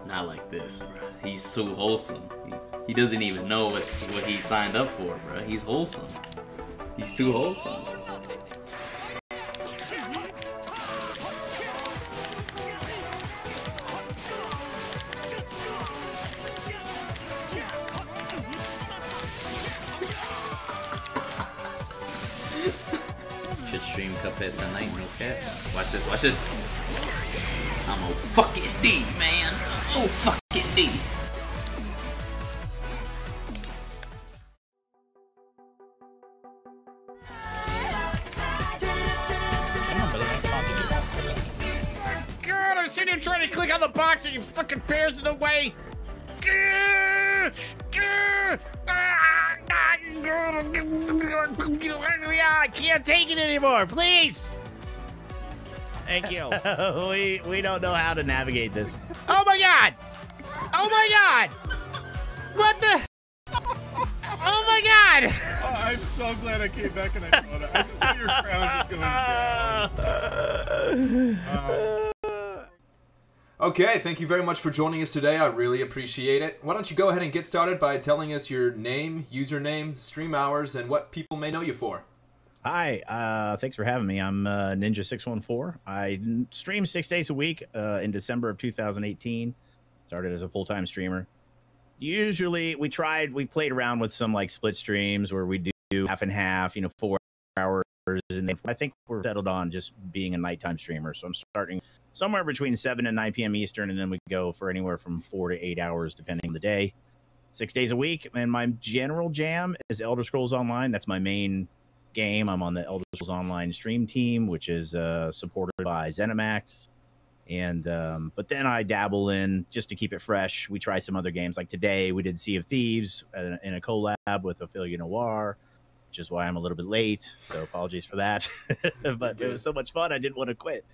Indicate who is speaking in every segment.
Speaker 1: Not like this, bro. He's so wholesome. He doesn't even know what he signed up for, bro. He's wholesome. He's too wholesome. Should stream Cuphead tonight, no cap. Watch this, watch this. I'm a fucking D, man. Oh, fucking D.
Speaker 2: God, I'm sitting here trying to click on the box and you fucking bears in the way. I can't take it anymore, please. Thank you.
Speaker 3: we don't know how to navigate this.
Speaker 2: Oh my god! Oh my god! What the? Oh my god!
Speaker 4: Oh, I'm so glad I came back and I saw that. I just see your crown just going down.
Speaker 5: Okay, thank you very much for joining us today. I really appreciate it. Why don't you go ahead and get started by telling us your name, username, stream hours, and what people may know you for.
Speaker 3: Hi, thanks for having me. I'm Ninja614. I stream 6 days a week in December of 2018. Started as a full-time streamer. Usually, we played around with some like split streams where we do half and half, 4 hours. And then I think we're settled on just being a nighttime streamer. So I'm starting somewhere between 7 and 9 p.m. Eastern, and then we go for anywhere from 4 to 8 hours, depending on the day. 6 days a week. And my general jam is Elder Scrolls Online. That's my main game. I'm on the Elder Scrolls Online stream team, which is supported by ZeniMax. And but then I dabble in, just to keep it fresh, we try some other games. Like today we did Sea of Thieves in a collab with Ophelia Noir, which is why I'm a little bit late, so apologies for that. But it was so much fun I didn't want to quit.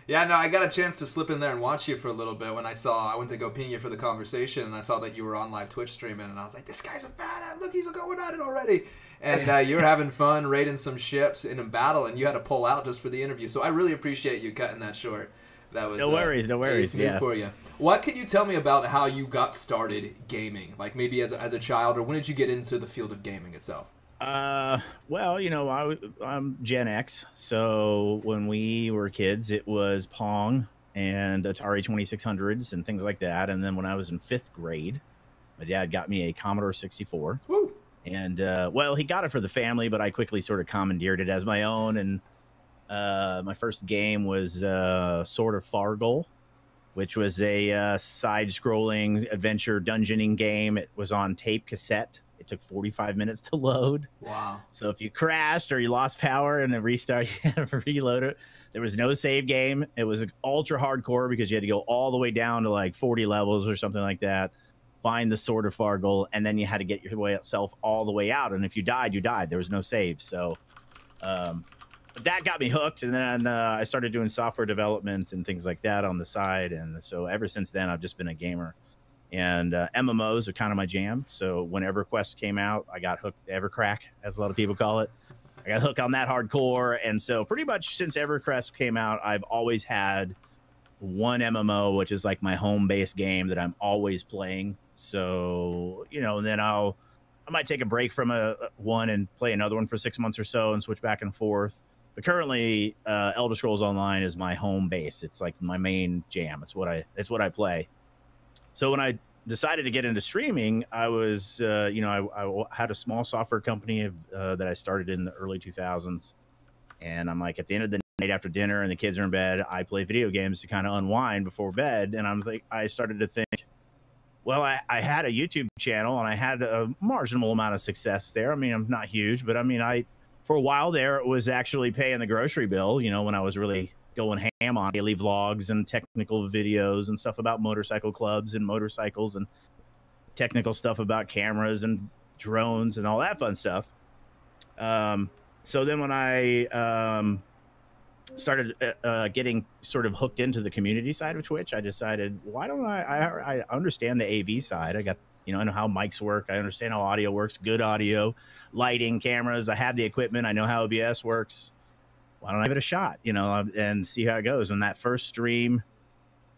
Speaker 5: Yeah, no, I got a chance to slip in there and watch you for a little bit when I went to go ping you for the conversation, and I saw that you were on live Twitch streaming, and I was like, this guy's a badass, look, he's going at it already. And you were having fun raiding some ships in a battle, and you had to pull out just for the interview. So I really appreciate you cutting that short. That was
Speaker 3: no worries.
Speaker 5: Smooth for you. What can you tell me about how you got started gaming? Like maybe as a child, or when did you get into the field of gaming itself?
Speaker 3: Well, I'm Gen X, so when we were kids, it was Pong and Atari 2600s and things like that. And then when I was in 5th grade, my dad got me a Commodore 64.
Speaker 5: Woo!
Speaker 3: And, well, he got it for the family, but I quickly sort of commandeered it as my own. And my first game was Sword of Fargol, which was a side-scrolling adventure dungeoning game. It was on tape cassette. It took 45 minutes to load.
Speaker 5: Wow.
Speaker 3: So if you crashed or you lost power and then restart, you had to reload it. There was no save game. It was ultra hardcore because you had to go all the way down to like 40 levels or something like that. Find the Sword of Fargol, and then you had to get yourself all the way out. And if you died, you died. There was no save. So that got me hooked. And then I started doing software development and things like that on the side. And so ever since then, I've just been a gamer. And MMOs are kind of my jam. So when EverQuest came out, I got hooked. EverCrack, as a lot of people call it. I got hooked on that hardcore. And so pretty much since EverQuest came out, I've always had one MMO, which is like my home-based game that I'm always playing. So, and then I might take a break from one and play another one for 6 months or so and switch back and forth. But currently, Elder Scrolls Online is my home base. It's like my main jam. It's what I play. So when I decided to get into streaming, I was, I had a small software company that I started in the early 2000s. And I'm like, at the end of the night after dinner and the kids are in bed, I play video games to kind of unwind before bed. And I started to think, well, I had a YouTube channel and I had a marginal amount of success there. I mean, I'm not huge, but I mean, for a while there, it was actually paying the grocery bill, when I was really going ham on daily vlogs and technical videos and stuff about motorcycle clubs and motorcycles and technical stuff about cameras and drones and all that fun stuff. So then when I started getting sort of hooked into the community side of Twitch, I decided, why don't I understand the AV side. I got, You know, I know how mics work. I understand how audio works. Good audio, lighting, cameras. I have the equipment. I know how OBS works. Why don't I give it a shot, you know, and see how it goes? On that first stream,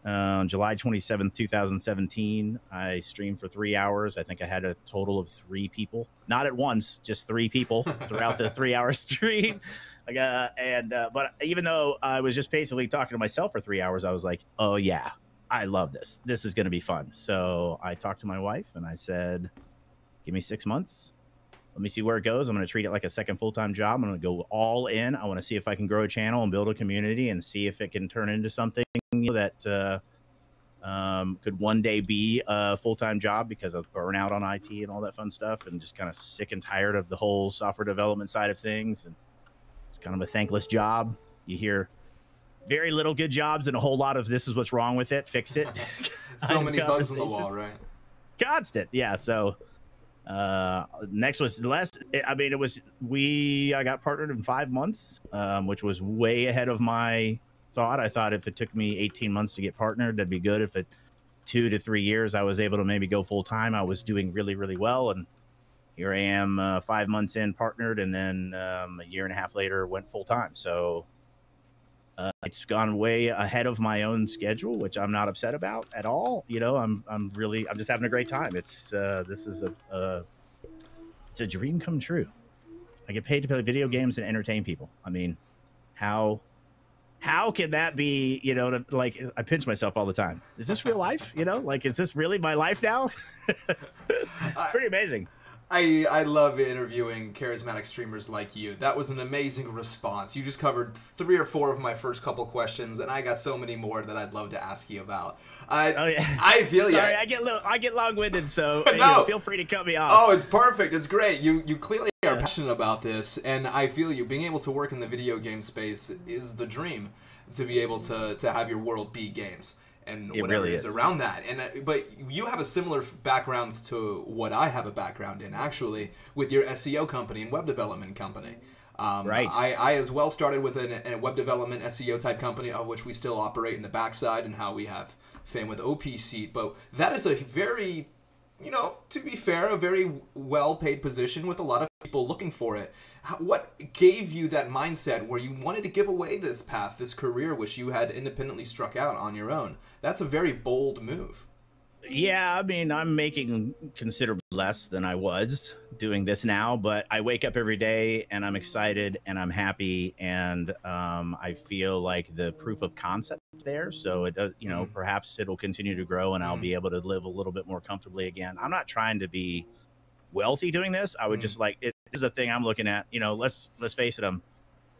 Speaker 3: on July 27th, 2017, I streamed for 3 hours. I think I had a total of 3 people, not at once, just 3 people throughout the 3-hour stream. But even though I was just basically talking to myself for 3 hours, I was like, oh yeah, I love this. This is going to be fun. So I talked to my wife and I said, give me 6 months. Let me see where it goes. I'm going to treat it like a second full-time job. I'm going to go all in. I want to see if I can grow a channel and build a community and see if it can turn into something that could one day be a full-time job, because of burnout on IT and all that fun stuff, and just kind of sick and tired of the whole software development side of things. And it's kind of a thankless job. You hear very little good jobs and a whole lot of this is what's wrong with it, fix it.
Speaker 5: So many bugs on the wall, right?
Speaker 3: Constant. Yeah. So next was less. I mean, I got partnered in 5 months, which was way ahead of my thought. I thought if it took me 18 months to get partnered, that'd be good. If it 2 to 3 years, I was able to maybe go full time, I was doing really, really well. And here I am 5 months in partnered, and then a year and a half later went full time. So it's gone way ahead of my own schedule, which I'm not upset about at all. You know, I'm just having a great time. It's this is it's a dream come true. I get paid to play video games and entertain people. I mean, how can that be? You know, like, I pinch myself all the time. Is this real life? You know, like, is this really my life now? Pretty amazing.
Speaker 5: I love interviewing charismatic streamers like you. That was an amazing response. You just covered 3 or 4 of my first couple questions, and I got so many more that I'd love to ask you about. I feel you.
Speaker 3: Sorry, I get long-winded, so no. You know, feel free to cut me off.
Speaker 5: Oh, it's perfect. It's great. You clearly are passionate about this, and I feel you. Being able to work in the video game space is the dream, to be able to have your world be games. And
Speaker 3: it
Speaker 5: whatever
Speaker 3: really
Speaker 5: is around that. And but you have a similar background to what I have a background in, actually, with your SEO company and web development company.
Speaker 3: Right.
Speaker 5: I as well started with a web development SEO type company, of which we still operate in the backside, and how we have fame with OP Seat. But that is a very, you know, to be fair, a very well-paid position with a lot of people looking for it. What gave you that mindset where you wanted to give away this path, this career, which you had independently struck out on your own? That's a very bold move.
Speaker 3: Yeah, I mean, I'm making considerably less than I was doing this now, but I wake up every day and I'm excited and I'm happy, and I feel like the proof of concept there. So it does, you know, perhaps it'll continue to grow and I'll be able to live a little bit more comfortably again. I'm not trying to be wealthy doing this. I would just like, it is a thing I'm looking at. You know, let's face it, I'm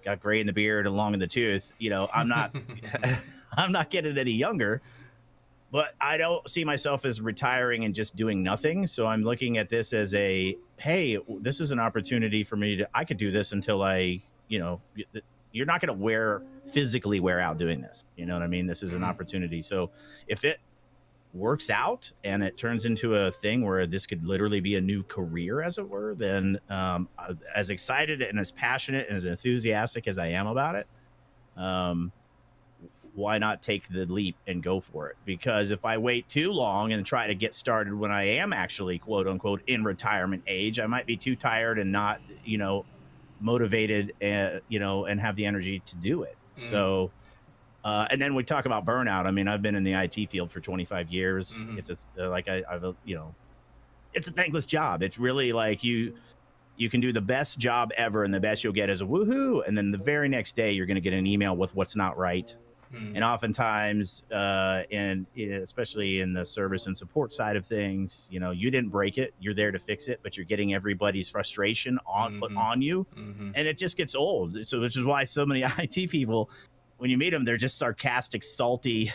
Speaker 3: got gray in the beard and long in the tooth. You know, I'm not I'm not getting any younger. But I don't see myself as retiring and just doing nothing. So I'm looking at this as a, hey, this is an opportunity for me to, I could do this until I, you know, you're not going to physically wear out doing this. You know what I mean? This is an opportunity. So if it works out and it turns into a thing where this could literally be a new career, as it were, then as excited and as passionate and as enthusiastic as I am about it, why not take the leap and go for it? Because if I wait too long and try to get started when I am actually, quote unquote, in retirement age, I might be too tired and not, you know, motivated, you know, and have the energy to do it. So, and then we talk about burnout. I mean, I've been in the IT field for 25 years. It's I've you know, it's a thankless job. It's really like you can do the best job ever, and the best you'll get is a woohoo. And then the very next day, you're going to get an email with what's not right. And oftentimes, especially in the service and support side of things, you know, you didn't break it. You're there to fix it, but you're getting everybody's frustration put on you. And it just gets old. So, which is why so many IT people, when you meet them, they're just sarcastic, salty.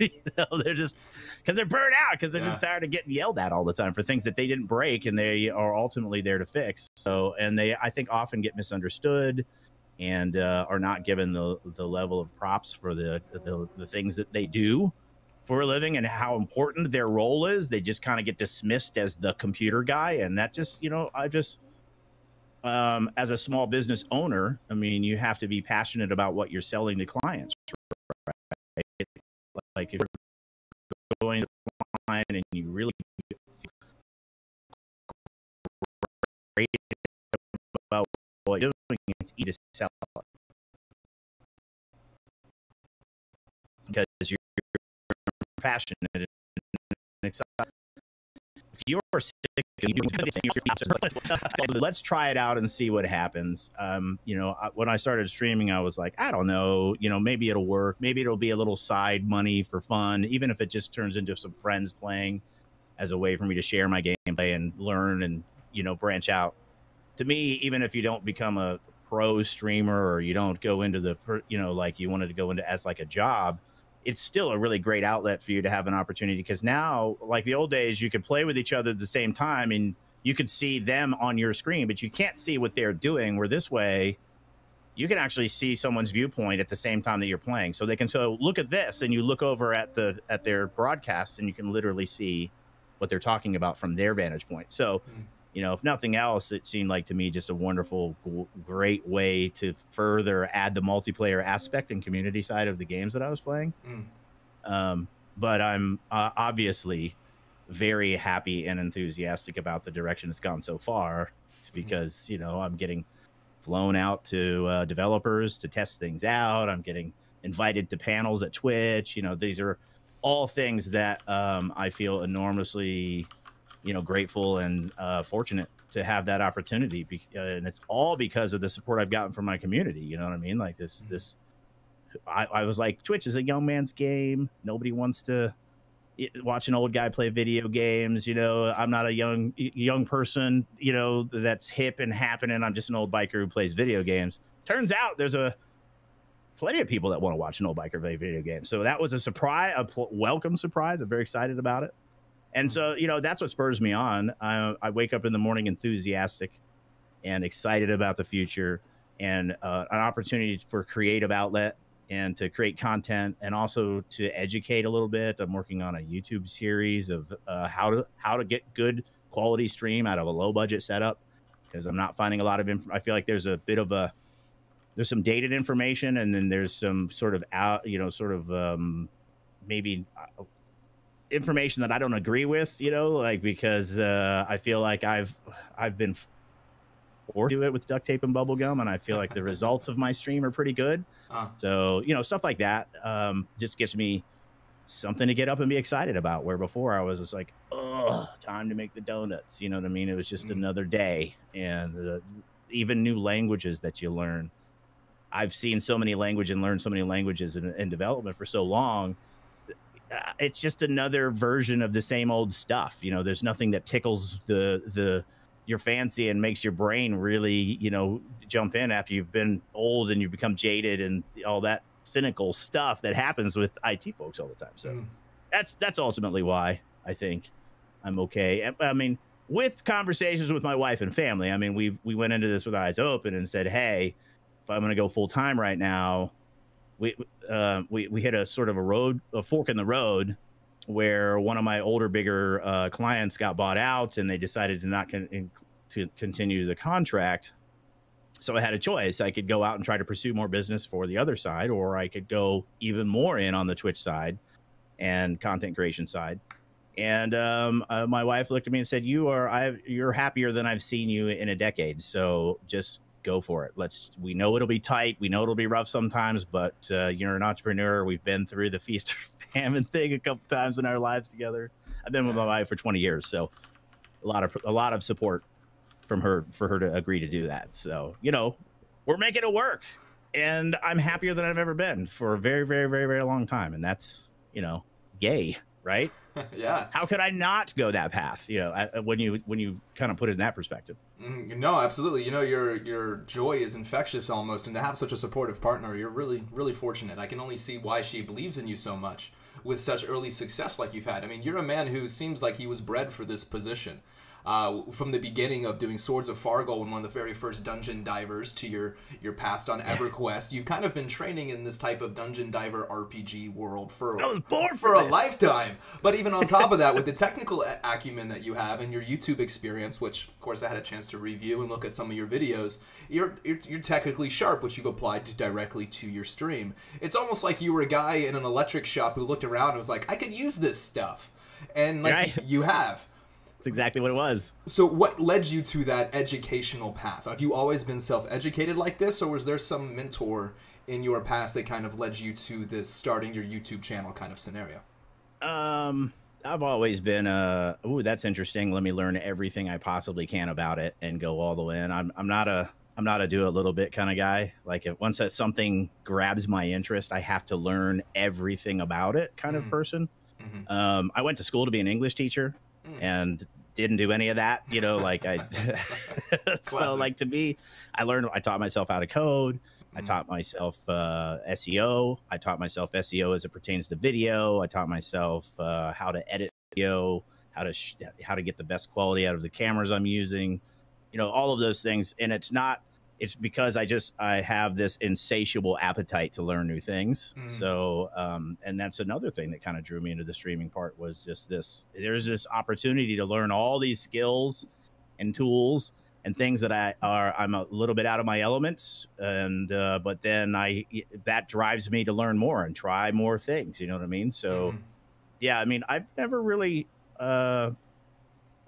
Speaker 3: You know, they're just, because they're burnt out, because they're just tired of getting yelled at all the time for things that they didn't break and they are ultimately there to fix. So, and they, I think, often get misunderstood and are not given the level of props for the things that they do for a living and how important their role is. They just kind of get dismissed as the computer guy. And that just, you know, I just, as a small business owner, I mean, you have to be passionate about what you're selling to clients, right? Like if you're going to a client and you really it's easy to sell it. Because you're passionate and excited. If you're sick and let's try it out and see what happens. You know, when I started streaming, I was like, I don't know, you know, maybe it'll work. Maybe it'll be a little side money for fun, even if it just turns into some friends playing as a way for me to share my gameplay and learn and, you know, branch out. To me, even if you don't become a pro streamer or you don't go into the, you know, like you wanted to go into as like a job, it's still a really great outlet for you to have an opportunity, because now, like the old days, you could play with each other at the same time and you could see them on your screen, but you can't see what they're doing. Where this way, you can actually see someone's viewpoint at the same time that you're playing. So they can look at this, and you look over at their broadcast, and you can literally see what they're talking about from their vantage point. So, you know, if nothing else, it seemed like to me just a wonderful, great way to further add the multiplayer aspect and community side of the games that I was playing. But I'm obviously very happy and enthusiastic about the direction it's gone so far. It's because, you know, I'm getting flown out to developers to test things out. I'm getting invited to panels at Twitch. You know, these are all things that I feel enormously, you know, grateful and fortunate to have that opportunity. And it's all because of the support I've gotten from my community. You know what I mean? Like I was like, Twitch is a young man's game. Nobody wants to watch an old guy play video games. You know, I'm not a young person, you know, that's hip and happening. I'm just an old biker who plays video games. Turns out there's plenty of people that want to watch an old biker play video games. So that was a surprise, welcome surprise. I'm very excited about it. And so, you know, that's what spurs me on. I wake up in the morning enthusiastic and excited about the future, and an opportunity for creative outlet and to create content, and also to educate a little bit. I'm working on a YouTube series of how to get good quality stream out of a low budget setup, because I'm not finding a lot of I feel like there's a bit of there's some dated information, and then there's some sort of maybe information that I don't agree with, you know, like, because I feel like I've been forced to do it with duct tape and bubble gum, and I feel like the results of my stream are pretty good. So, you know, stuff like that just gives me something to get up and be excited about, where before I was just like, oh, time to make the donuts, you know what I mean? It was just another day. And even new languages that you learn, I've seen so many languages and learned so many languages in development for so long. It's just another version of the same old stuff. You know, there's nothing that tickles your fancy and makes your brain really, you know, jump in after you've been old and you become jaded and all that cynical stuff that happens with IT folks all the time. So that's ultimately why I think I'm okay. I mean, with conversations with my wife and family, I mean, we went into this with eyes open and said, hey, if I'm going to go full time right now, we hit a sort of a fork in the road, where one of my older, bigger clients got bought out, and they decided to not to continue the contract. So I had a choice. I could go out and try to pursue more business for the other side, or I could go even more in on the Twitch side and content creation side. And my wife looked at me and said, you're happier than I've seen you in a decade. So just go for it. We know it'll be tight. We know it'll be rough sometimes, but you're an entrepreneur. We've been through the feast or famine thing a couple times in our lives together. I've been with my wife for 20 years. So a lot of support from her for her to agree to do that. So, you know, we're making it work, and I'm happier than I've ever been for a very, very, very, very long time. And that's, you know, yay, right?
Speaker 5: Yeah.
Speaker 3: How could I not go that path? You know, when you kind of put it in that perspective.
Speaker 5: No, absolutely. You know, your joy is infectious almost, and to have such a supportive partner, you're really, really fortunate. I can only see why she believes in you so much with such early success like you've had. I mean, you're a man who seems like he was bred for this position. From the beginning of doing Swords of Fargo and one of the very first dungeon divers to your past on EverQuest, you've kind of been training in this type of dungeon diver RPG world for
Speaker 3: I was born
Speaker 5: for a lifetime. But even on top of that, with the technical acumen that you have and your YouTube experience, which of course I had a chance to review and look at some of your videos, you're technically sharp, which you've applied directly to your stream. It's almost like you were a guy in an electric shop who looked around and was like, I could use this stuff, and like you have.
Speaker 3: That's exactly what it was.
Speaker 5: So what led you to that educational path? Have you always been self-educated like this, or was there some mentor in your past that kind of led you to this starting your YouTube channel kind of scenario?
Speaker 3: I've always been ooh, that's interesting. Let me learn everything I possibly can about it and go all the way in. I'm not a do a little bit kind of guy. Like if once that something grabs my interest, I have to learn everything about it kind of person. I went to school to be an English teacher and didn't do any of that, you know, like I so like to me, I taught myself how to code. I taught myself SEO. I taught myself SEO as it pertains to video. I taught myself how to edit video, how to get the best quality out of the cameras I'm using, you know, all of those things. And it's because I have this insatiable appetite to learn new things. So, and that's another thing that kind of drew me into the streaming part was just there's this opportunity to learn all these skills and tools and things that I'm a little bit out of my elements, and but then that drives me to learn more and try more things. You know what I mean? So, yeah, I mean, I've never really, I've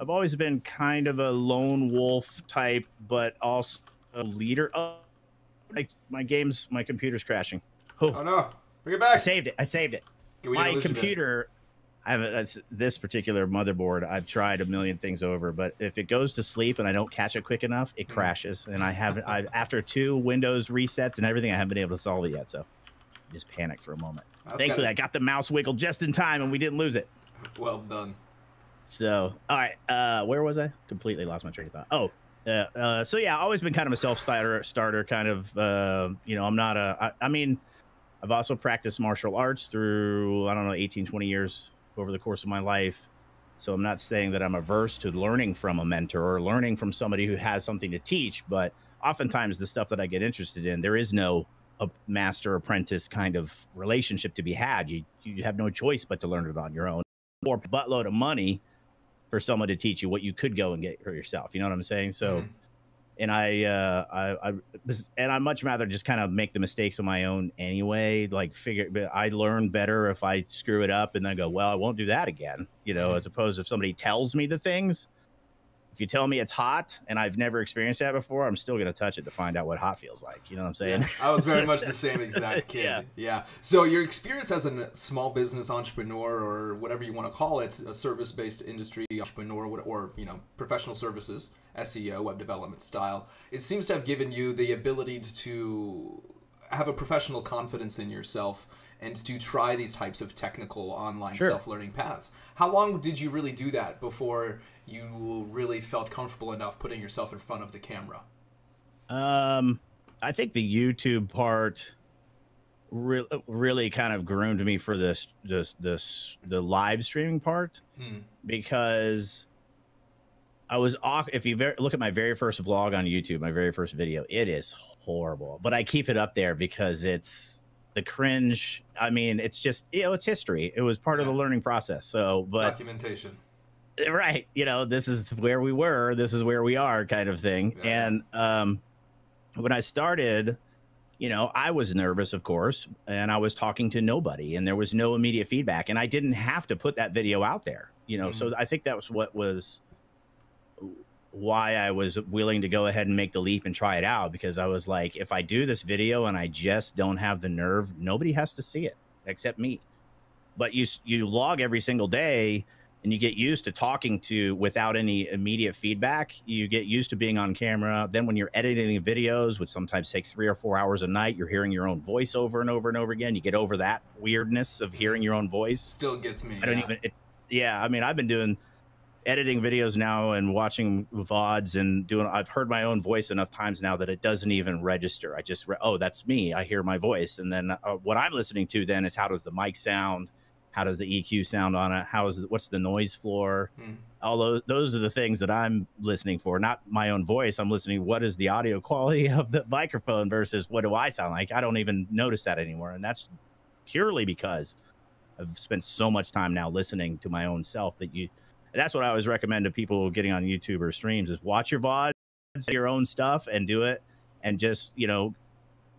Speaker 3: always been kind of a lone wolf type, but also a leader. Oh, my computer's crashing.
Speaker 5: Oh no, bring it back!
Speaker 3: I saved it. My computer. I have this particular motherboard. I've tried a million things over, but if it goes to sleep and I don't catch it quick enough, it crashes. And after 2 Windows resets and everything, I haven't been able to solve it yet. So I just panicked for a moment. Thankfully, I got the mouse wiggle just in time and we didn't lose it.
Speaker 5: Well done.
Speaker 3: So, all right. Where was I? Completely lost my train of thought. Oh, so yeah, always been kind of a self-starter kind of, you know, I'm not I mean, I've also practiced martial arts through, I don't know, 18, 20 years over the course of my life. So I'm not saying that I'm averse to learning from a mentor or learning from somebody who has something to teach, but oftentimes the stuff that I get interested in, there is no master apprentice kind of relationship to be had. You have no choice but to learn it on your own, or a buttload of money for someone to teach you what you could go and get for yourself. You know what I'm saying? So, and I'd much rather just kind of make the mistakes on my own anyway. Like I learn better if I screw it up and then go, well, I won't do that again, you know, as opposed to if somebody tells me the things. If you tell me it's hot and I've never experienced that before, I'm still going to touch it to find out what hot feels like. You know what I'm saying?
Speaker 5: Yeah, I was very much the same exact kid. Yeah. So your experience as a small business entrepreneur, or whatever you want to call it, a service-based industry entrepreneur, or you know, professional services, SEO, web development style, it seems to have given you the ability to have a professional confidence in yourself and to try these types of technical online self-learning paths. How long did you really do that before you really felt comfortable enough putting yourself in front of the camera?
Speaker 3: I think the YouTube part really kind of groomed me for the live streaming part, because I was off. If you look at my very first vlog on YouTube, my very first video, it is horrible, but I keep it up there because it's the cringe. I mean, it's just, you know, it's history. It was part of the learning process. So, but
Speaker 5: documentation.
Speaker 3: Right. You know, this is where we were, this is where we are kind of thing. Yeah. And when I started, you know, I was nervous, of course, and I was talking to nobody and there was no immediate feedback, and I didn't have to put that video out there, you know. So I think that was why I was willing to go ahead and make the leap and try it out, because I was like, if I do this video and I just don't have the nerve, nobody has to see it except me. But you log every single day, and you get used to talking without any immediate feedback. You get used to being on camera. Then when you're editing videos, which sometimes takes 3 or 4 hours a night, you're hearing your own voice over and over and over again. You get over that weirdness of hearing your own voice.
Speaker 5: Still gets me.
Speaker 3: I don't even. I mean, I've been editing videos now and watching VODs and I've heard my own voice enough times now that it doesn't even register. I just, oh, that's me. I hear my voice. And then what I'm listening to then is, how does the mic sound? How does the EQ sound on it? What's the noise floor? All those are the things that I'm listening for, not my own voice. I'm listening, what is the audio quality of the microphone versus what do I sound like? I don't even notice that anymore. And that's purely because I've spent so much time now listening to my own self that's what I always recommend to people getting on YouTube or streams, is watch your VODs, your own stuff, and do it. And just, you know,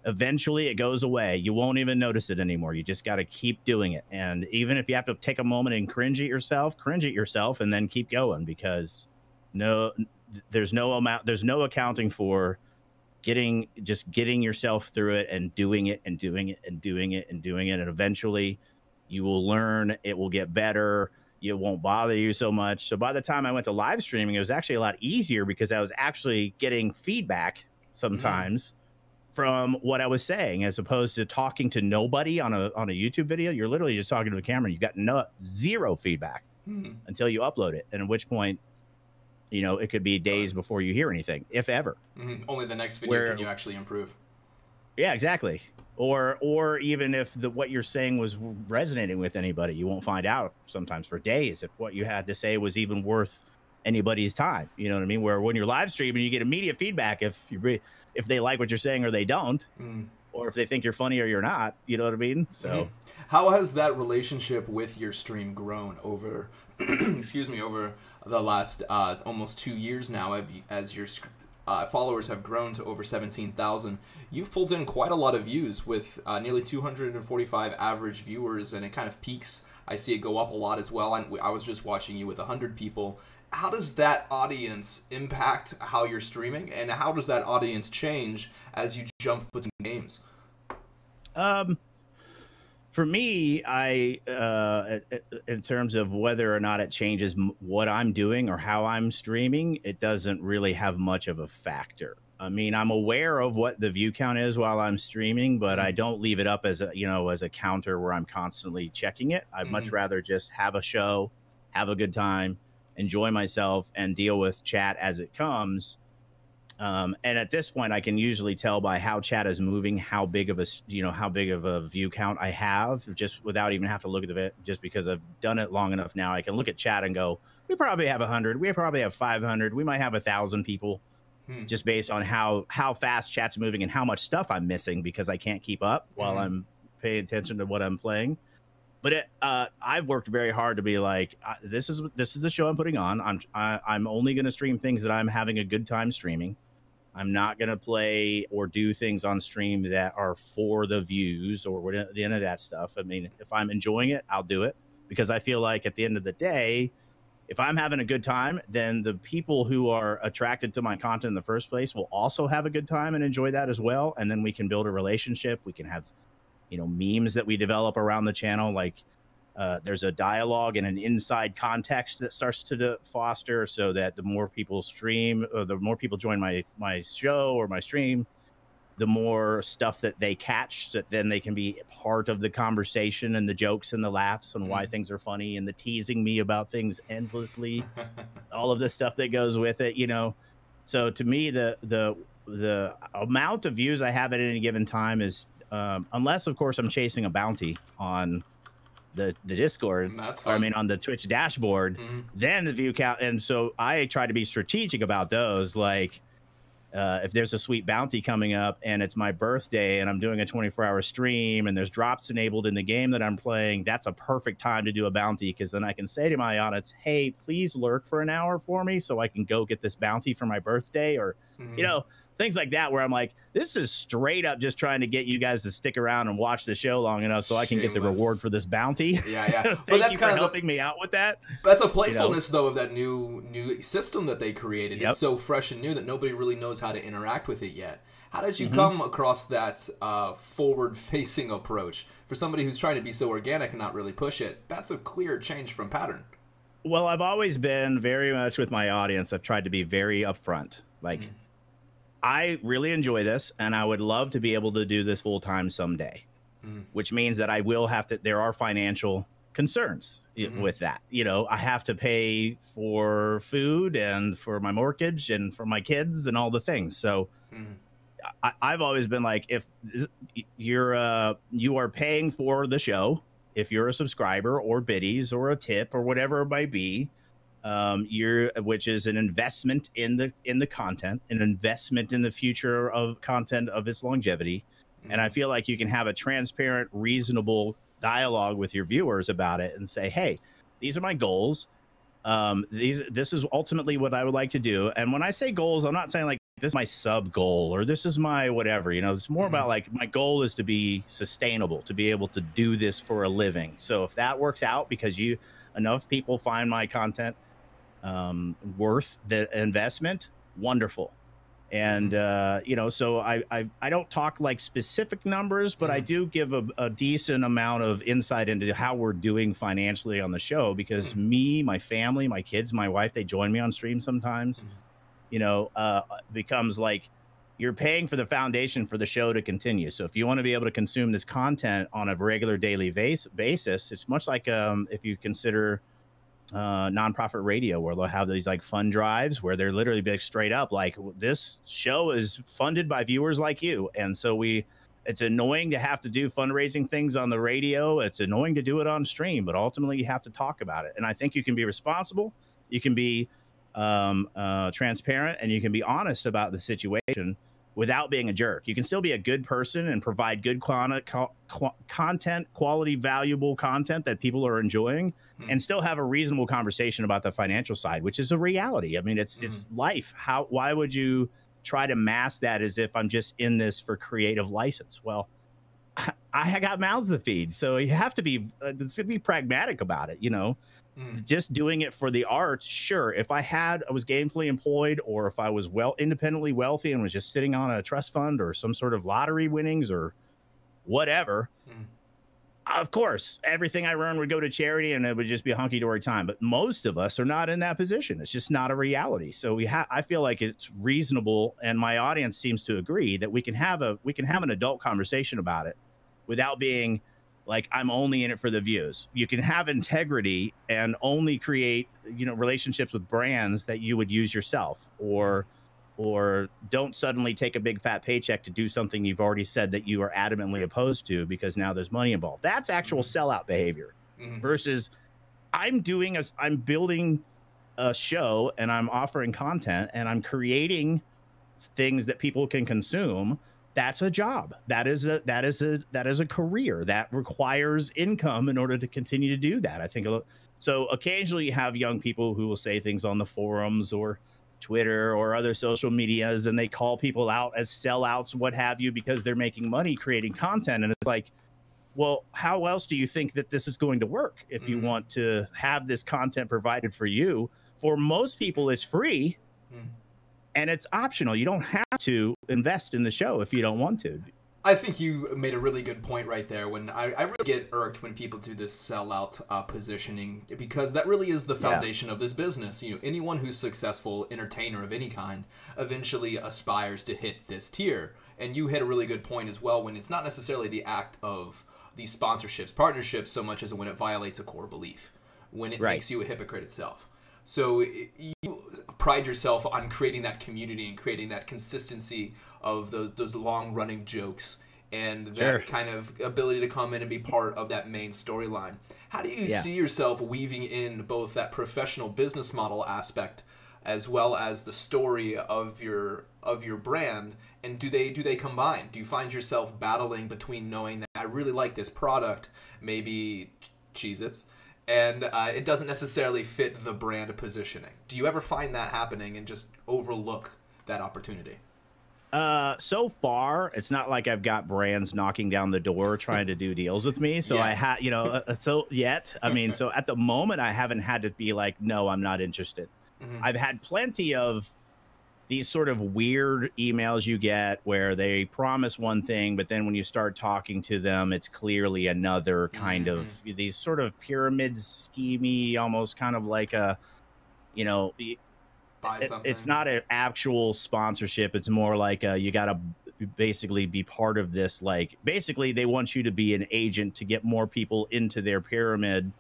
Speaker 3: eventually it goes away. You won't even notice it anymore. You just got to keep doing it. And even if you have to take a moment and cringe at yourself and then keep going, because there's no accounting for getting yourself through it and doing it and doing it and doing it and doing it. And eventually you will learn, it will get better. It won't bother you so much. So by the time I went to live streaming, it was actually a lot easier because I was actually getting feedback sometimes from what I was saying, as opposed to talking to nobody on a YouTube video. You're literally just talking to the camera and you got zero feedback until you upload it. And at which point, you know, it could be days before you hear anything, if ever.
Speaker 5: Only the next video can you actually improve. Yeah,
Speaker 3: exactly. Or even if what you're saying was resonating with anybody, you won't find out sometimes for days if what you had to say was even worth anybody's time. You know what I mean? Where when you're live streaming, you get immediate feedback if they like what you're saying or they don't, or if they think you're funny or you're not. You know what I mean? So,
Speaker 5: how has that relationship with your stream grown over, excuse me, over the last almost 2 years now, as your followers have grown to over 17,000? You've pulled in quite a lot of views with nearly 245 average viewers, and it kind of peaks. I see it go up a lot as well. I was just watching you with 100 people. How does that audience impact how you're streaming, and how does that audience change as you jump between games?
Speaker 3: For me, in terms of whether or not it changes what I'm doing or how I'm streaming, it doesn't really have much of a factor. I mean, I'm aware of what the view count is while I'm streaming, but I don't leave it up as a counter where I'm constantly checking it. I'd much rather just have a show, have a good time, enjoy myself, and deal with chat as it comes. And at this point, I can usually tell by how chat is moving, how big of a view count I have, just without even have to look at it. Just because I've done it long enough now, I can look at chat and go, we probably have 100, we probably have 500, we might have 1,000 people, just based on how fast chat's moving and how much stuff I'm missing because I can't keep up while I'm paying attention to what I'm playing. But I've worked very hard to be like, this is the show I'm putting on. I'm only going to stream things that I'm having a good time streaming. I'm not going to play or do things on stream that are for the views or the end of that stuff. I mean, if I'm enjoying it, I'll do it, because I feel like at the end of the day, if I'm having a good time, then the people who are attracted to my content in the first place will also have a good time and enjoy that as well. And then we can build a relationship. We can have, memes that we develop around the channel. Like there's a dialogue and an inside context that starts to foster, so that the more people stream, or the more people join my show or my stream, the more stuff that they catch, so that then they can be part of the conversation and the jokes and the laughs and why things are funny and the teasing me about things endlessly, all of the stuff that goes with it, So to me, the amount of views I have at any given time is, unless of course I'm chasing a bounty on the Discord, or, I mean on the Twitch dashboard, then the view count. And so I try to be strategic about those. Like if there's a sweet bounty coming up and it's my birthday and I'm doing a 24-hour stream and there's drops enabled in the game that I'm playing, that's a perfect time to do a bounty, because then I can say to my audience, hey, please lurk for an hour for me so I can go get this bounty for my birthday, or things like that, where I'm like, this is straight up just trying to get you guys to stick around and watch the show long enough so I can get the reward for this bounty.
Speaker 5: Yeah.
Speaker 3: But that's kind of helping me out with that.
Speaker 5: That's a playfulness, though, of that new system that they created. It's so fresh and new that nobody really knows how to interact with it yet. How did you come across that forward-facing approach? For somebody who's trying to be so organic and not really push it, that's a clear change from pattern.
Speaker 3: Well, I've always been very much with my audience. I've tried to be very upfront. Like, I really enjoy this, and I would love to be able to do this full time someday, which means that I will have to, there are financial concerns with that. I have to pay for food and for my mortgage and for my kids and all the things. So I've always been like, if you are paying for the show, if you're a subscriber or biddies or a tip or whatever it might be, which is an investment in the content, an investment in the future of content, of its longevity. And I feel like you can have a transparent, reasonable dialogue with your viewers about it and say, hey, these are my goals. this is ultimately what I would like to do. And when I say goals, I'm not saying like this is my sub goal or this is my whatever, you know, it's more about like my goal is to be sustainable, to be able to do this for a living. So if that works out because enough people find my content worth the investment, wonderful. And you know, so I don't talk like specific numbers, but I do give a decent amount of insight into how we're doing financially on the show, because me, my family, my kids, my wife, they join me on stream sometimes. You know, becomes like you're paying for the foundation for the show to continue. So if you want to be able to consume this content on a regular daily basis, it's much like if you consider nonprofit radio, where they'll have these like fund drives where they're literally big straight up like, this show is funded by viewers like you. And so it's annoying to have to do fundraising things on the radio. It's annoying to do it on stream, but ultimately you have to talk about it. And I think you can be responsible, you can be transparent, and you can be honest about the situation without being a jerk. You can still be a good person and provide good content, quality, valuable content that people are enjoying, and still have a reasonable conversation about the financial side, which is a reality. I mean, it's life. Why would you try to mask that as if I'm just in this for creative license? Well, I got mouths to feed, so you have to be it's gonna be pragmatic about it, you know. Just doing it for the art, sure. If I was gainfully employed, or if I was independently wealthy and was just sitting on a trust fund or some sort of lottery winnings or whatever, of course, everything I earned would go to charity and it would just be a hunky-dory time. But most of us are not in that position. It's just not a reality. So I feel like it's reasonable, and my audience seems to agree, that we can have an adult conversation about it without being like, I'm only in it for the views. You can have integrity and only create, you know, relationships with brands that you would use yourself, or don't suddenly take a big fat paycheck to do something you've already said that you are adamantly opposed to because now there's money involved. That's actual sellout behavior versus I'm building a show and I'm offering content and I'm creating things that people can consume. That's a job. That is a career that requires income in order to continue to do that. I think so. Occasionally you have young people who will say things on the forums or Twitter or other social medias, and they call people out as sellouts, what have you, because they're making money creating content. And it's like, well, how else do you think that this is going to work if you want to have this content provided for you? For most people, it's free. And it's optional. You don't have to invest in the show if you don't want to.
Speaker 5: I think you made a really good point right there. When I really get irked when people do this sellout positioning, because that really is the foundation of this business. You know, anyone who's successful entertainer of any kind eventually aspires to hit this tier. And you hit a really good point as well, when it's not necessarily the act of these sponsorships, partnerships, so much as when it violates a core belief, when it makes you a hypocrite itself. So you pride yourself on creating that community and creating that consistency of those long-running jokes and that kind of ability to come in and be part of that main storyline. How do you see yourself weaving in both that professional business model aspect as well as the story of your brand? And do they combine? Do you find yourself battling between knowing that I really like this product, maybe Cheez-Its, and it doesn't necessarily fit the brand positioning? Do you ever find that happening and just overlook that opportunity?
Speaker 3: So far, it's not like I've got brands knocking down the door trying to do deals with me. So I had, you know, so at the moment, I haven't had to be like, no, I'm not interested. I've had plenty of these sort of weird emails you get where they promise one thing, but then when you start talking to them, it's clearly another kind of these sort of pyramid schemey, almost kind of like a, you know, it's not an actual sponsorship. It's more like you got to basically be part of this. Like, basically, they want you to be an agent to get more people into their pyramid.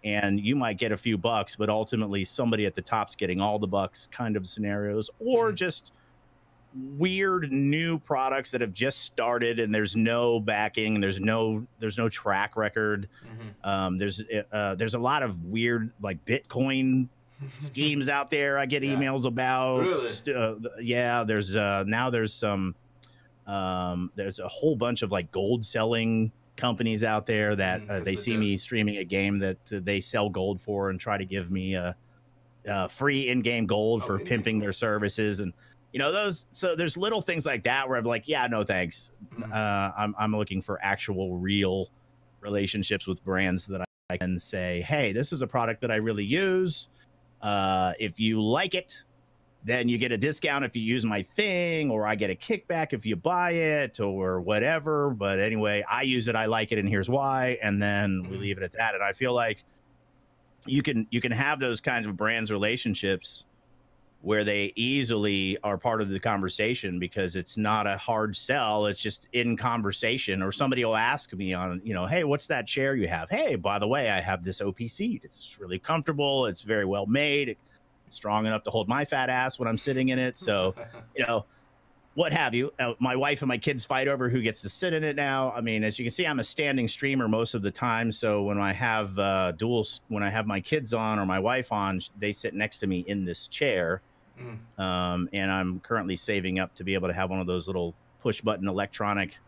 Speaker 3: And you might get a few bucks, but ultimately somebody at the top's getting all the bucks kind of scenarios, or just weird new products that have just started and there's no backing and there's no track record. There's a lot of weird like Bitcoin schemes out there. I get emails about. Really? There's a whole bunch of like gold selling companies out there that they see me streaming a game that they sell gold for and try to give me a free in-game gold for
Speaker 5: in-game
Speaker 3: pimping their services, and those. So there's little things like that where I'm like, yeah, no thanks. I'm looking for actual real relationships with brands that I can say, hey, this is a product that I really use. If you like it, then you get a discount if you use my thing, or I get a kickback if you buy it, or whatever. But anyway, I use it, I like it, and here's why. And then we leave it at that. And I feel like you can have those kinds of brands relationships where they easily are part of the conversation, because it's not a hard sell. It's just in conversation, or somebody will ask me on, hey, what's that chair you have? Hey, by the way, I have this OP seat. It's really comfortable. It's very well made. Strong enough to hold my fat ass when I'm sitting in it. So, what have you. My wife and my kids fight over who gets to sit in it now. I mean, as you can see, I'm a standing streamer most of the time. So when I have when I have my kids on or my wife on, they sit next to me in this chair. And I'm currently saving up to be able to have one of those little push button electronic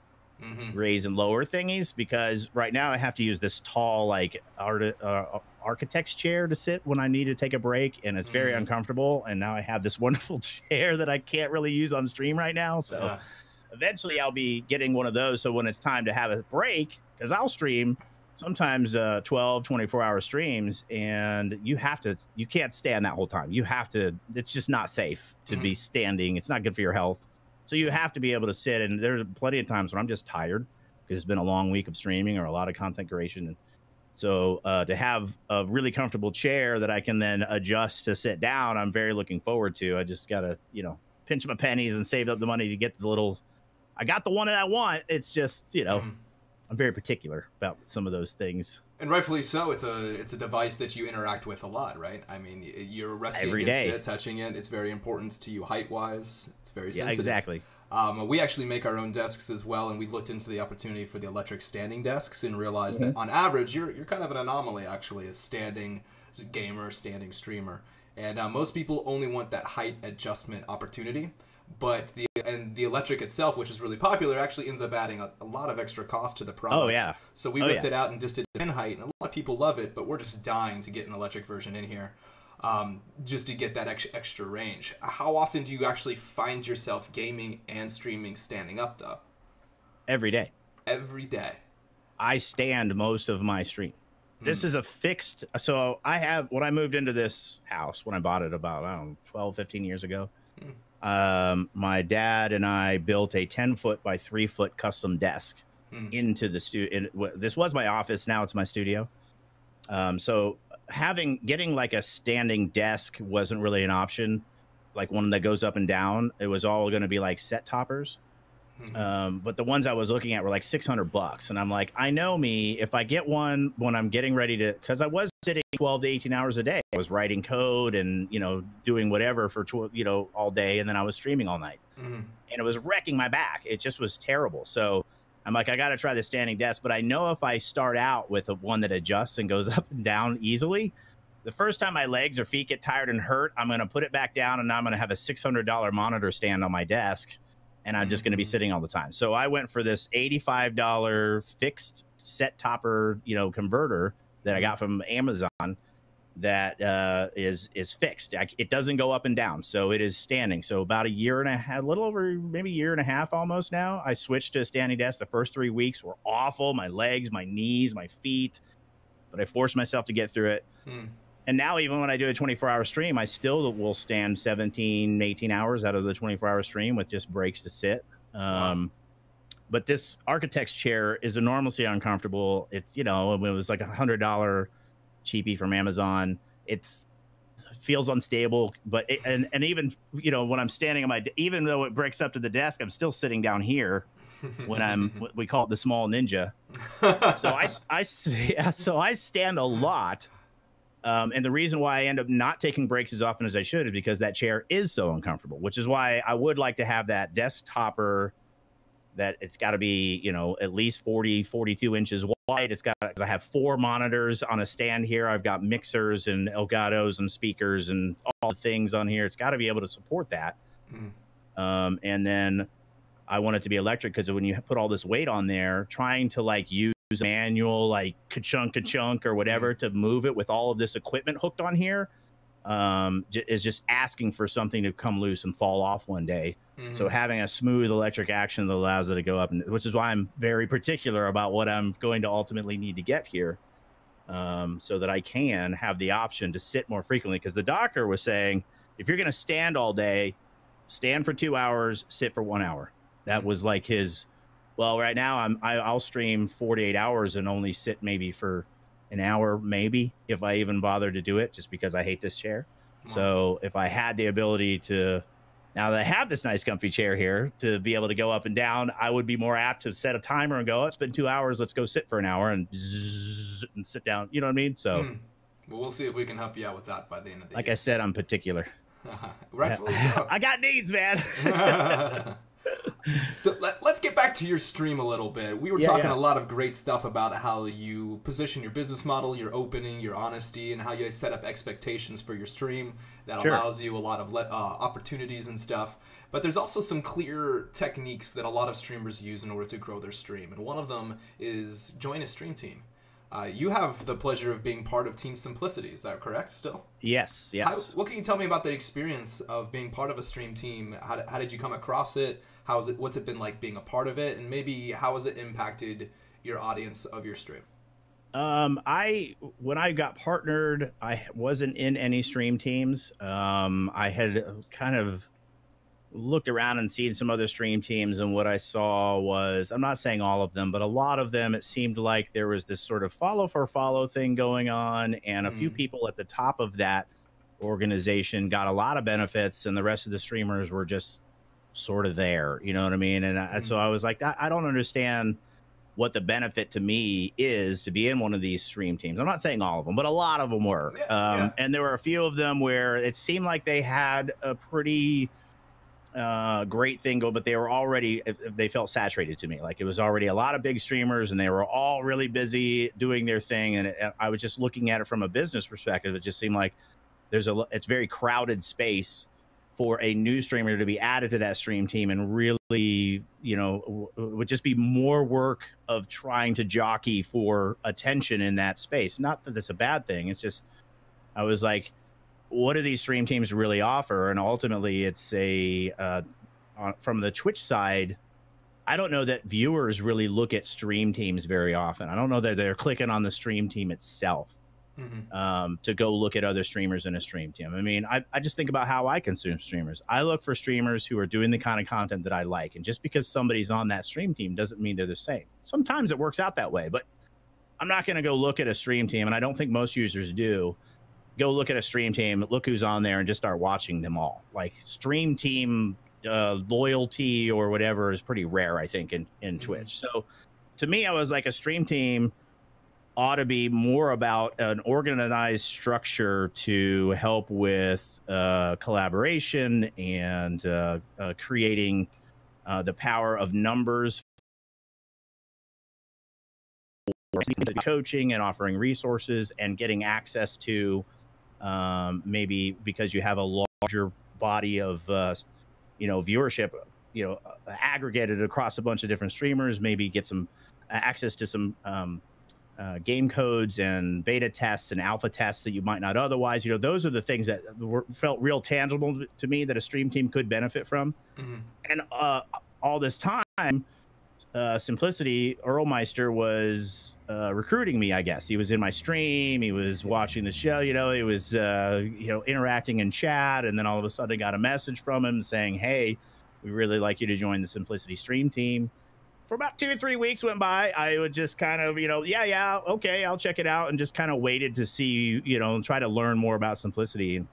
Speaker 3: raise and lower thingies, because right now I have to use this tall, like architect's chair to sit when I need to take a break, and it's very uncomfortable. And now I have this wonderful chair that I can't really use on stream right now. So eventually I'll be getting one of those. So when it's time to have a break, because I'll stream sometimes 12, 24-hour streams, and you can't stand that whole time. You have to, it's just not safe to be standing. It's not good for your health. So you have to be able to sit, and there's plenty of times when I'm just tired because it's been a long week of streaming or a lot of content creation. And so to have a really comfortable chair that I can then adjust to sit down, I'm very looking forward to. I just got to, pinch my pennies and save up the money to get the little, I got the one that I want. It's just, I'm very particular about some of those things.
Speaker 5: And rightfully so. It's a device that you interact with a lot, right? I mean, you're resting
Speaker 3: every
Speaker 5: against
Speaker 3: day.
Speaker 5: it, touching it. It's very important to you height-wise. It's very sensitive.
Speaker 3: Yeah, exactly.
Speaker 5: We actually make our own desks as well, and we looked into the opportunity for the electric standing desks and realized that on average, you're kind of an anomaly, actually, as standing gamer, standing streamer. And most people only want that height adjustment opportunity. But the electric itself, which is really popular, actually ends up adding a lot of extra cost to the product.
Speaker 3: Oh, yeah.
Speaker 5: So we whipped it out and just did it in height, and a lot of people love it, but we're just dying to get an electric version in here just to get that extra range. How often do you actually find yourself gaming and streaming standing up, though?
Speaker 3: Every day.
Speaker 5: Every day.
Speaker 3: I stand most of my stream. This is a fixed, so when I moved into this house, when I bought it about, 12, 15 years ago, my dad and I built a 10-foot by 3-foot custom desk into the studio. This was my office. Now it's my studio. So getting like a standing desk wasn't really an option. Like one that goes up and down. It was all going to be like set toppers. But the ones I was looking at were like $600. And I'm like, I know me, if I get one when I'm getting ready to, because I was sitting 12 to 18 hours a day. I was writing code and, doing whatever for, all day. And then I was streaming all night. And it was wrecking my back. It just was terrible. So I'm like, I got to try the standing desk. But I know if I start out with one that adjusts and goes up and down easily, the first time my legs or feet get tired and hurt, I'm going to put it back down, and I'm going to have a $600 monitor stand on my desk. And I'm just going to be sitting all the time. So I went for this $85 fixed set topper, converter that I got from Amazon that is fixed. It doesn't go up and down. So it is standing. So about a year and a half, a little over maybe a year and a half almost now, I switched to a standing desk. The first 3 weeks were awful. My legs, my knees, my feet. But I forced myself to get through it. And now even when I do a 24-hour stream, I still will stand 17, 18 hours out of the 24-hour stream with just breaks to sit. But this architect's chair is enormously uncomfortable. It's, it was like $100 cheapie from Amazon. It feels unstable. But and even, when I'm standing on even though it breaks up to the desk, I'm still sitting down here when we call it the small ninja. So I stand a lot. And the reason why I end up not taking breaks as often as I should is because that chair is so uncomfortable, which is why I would like to have that desk topper that it's got to be, at least 40, 42 inches wide. I have 4 monitors on a stand here. I've got mixers and Elgato's and speakers and all the things on here. It's got to be able to support that. And then I want it to be electric, because when you put all this weight on there, trying to use manual, ka-chunk or whatever to move it with all of this equipment hooked on here, is just asking for something to come loose and fall off one day. So having a smooth electric action that allows it to go up, which is why I'm very particular about what I'm going to ultimately need to get here, so that I can have the option to sit more frequently. Because the doctor was saying, if you're going to stand all day, stand for 2 hours, sit for 1 hour. That was like his. Well, right now I'll stream 48 hours and only sit maybe for an hour, maybe, if I even bother to do it, just because I hate this chair. Wow. So if I had the ability to, now that I have this nice comfy chair here, to be able to go up and down, I would be more apt to set a timer and go, oh, it's been 2 hours, let's go sit for an hour and sit down. You know what I mean? So
Speaker 5: well, we'll see if we can help you out with that by the end of the year.
Speaker 3: Like I said, I'm particular.
Speaker 5: Rightfully so.
Speaker 3: I got needs, man.
Speaker 5: So let's get back to your stream a little bit. We were talking a lot of great stuff about how you position your business model, your opening, your honesty, and how you set up expectations for your stream that allows you a lot of opportunities and stuff. But there's also some clear techniques that a lot of streamers use in order to grow their stream. And one of them is join a stream team. You have the pleasure of being part of Team Simplicity. Is that correct still?
Speaker 3: Yes.
Speaker 5: What can you tell me about the experience of being part of a stream team? How did you come across it? What's it been like being a part of it? And maybe how has it impacted your audience of your stream? When
Speaker 3: I got partnered, I wasn't in any stream teams. I had kind of looked around and seen some other stream teams, and what I saw was, I'm not saying all of them, but a lot of them, it seemed like there was this sort of follow for follow thing going on, and a few people at the top of that organization got a lot of benefits, and the rest of the streamers were just sort of there, you know what I mean? And so I was like, I don't understand what the benefit to me is to be in one of these stream teams. I'm not saying all of them, but a lot of them were. And there were a few of them where it seemed like they had a pretty great thing go, but they were already, they felt saturated to me. Like it was already a lot of big streamers and they were all really busy doing their thing. And I was just looking at it from a business perspective. It just seemed like it's very crowded space for a new streamer to be added to that stream team, and really, you know, would just be more work of trying to jockey for attention in that space. Not that that's a bad thing. It's just, I was like, what do these stream teams really offer? And ultimately it's from the Twitch side, I don't know that viewers really look at stream teams very often. I don't know that they're clicking on the stream team itself to go look at other streamers in a stream team. I mean, I just think about how I consume streamers. I look for streamers who are doing the kind of content that I like. And just because somebody's on that stream team doesn't mean they're the same. Sometimes it works out that way, but I'm not going to go look at a stream team, and I don't think most users do. Go look at a stream team, look who's on there, and just start watching them all. Like stream team loyalty or whatever is pretty rare, I think, in Twitch. So to me, I was like, a stream team ought to be more about an organized structure to help with collaboration and creating the power of numbers, coaching and offering resources and getting access to maybe because you have a larger body of viewership, aggregated across a bunch of different streamers, maybe get some access to some game codes and beta tests and alpha tests that you might not otherwise. Those are the things that felt real tangible to me that a stream team could benefit from. And all this time, Simplicity, Earlmeister was recruiting me, I guess. He was in my stream, he was watching the show, he was interacting in chat, and then all of a sudden I got a message from him saying, hey, we really like you to join the Simplicity stream team. For about 2 or 3 weeks went by, I would just kind of, yeah, okay, I'll check it out, and just kind of waited to see, try to learn more about Simplicity. And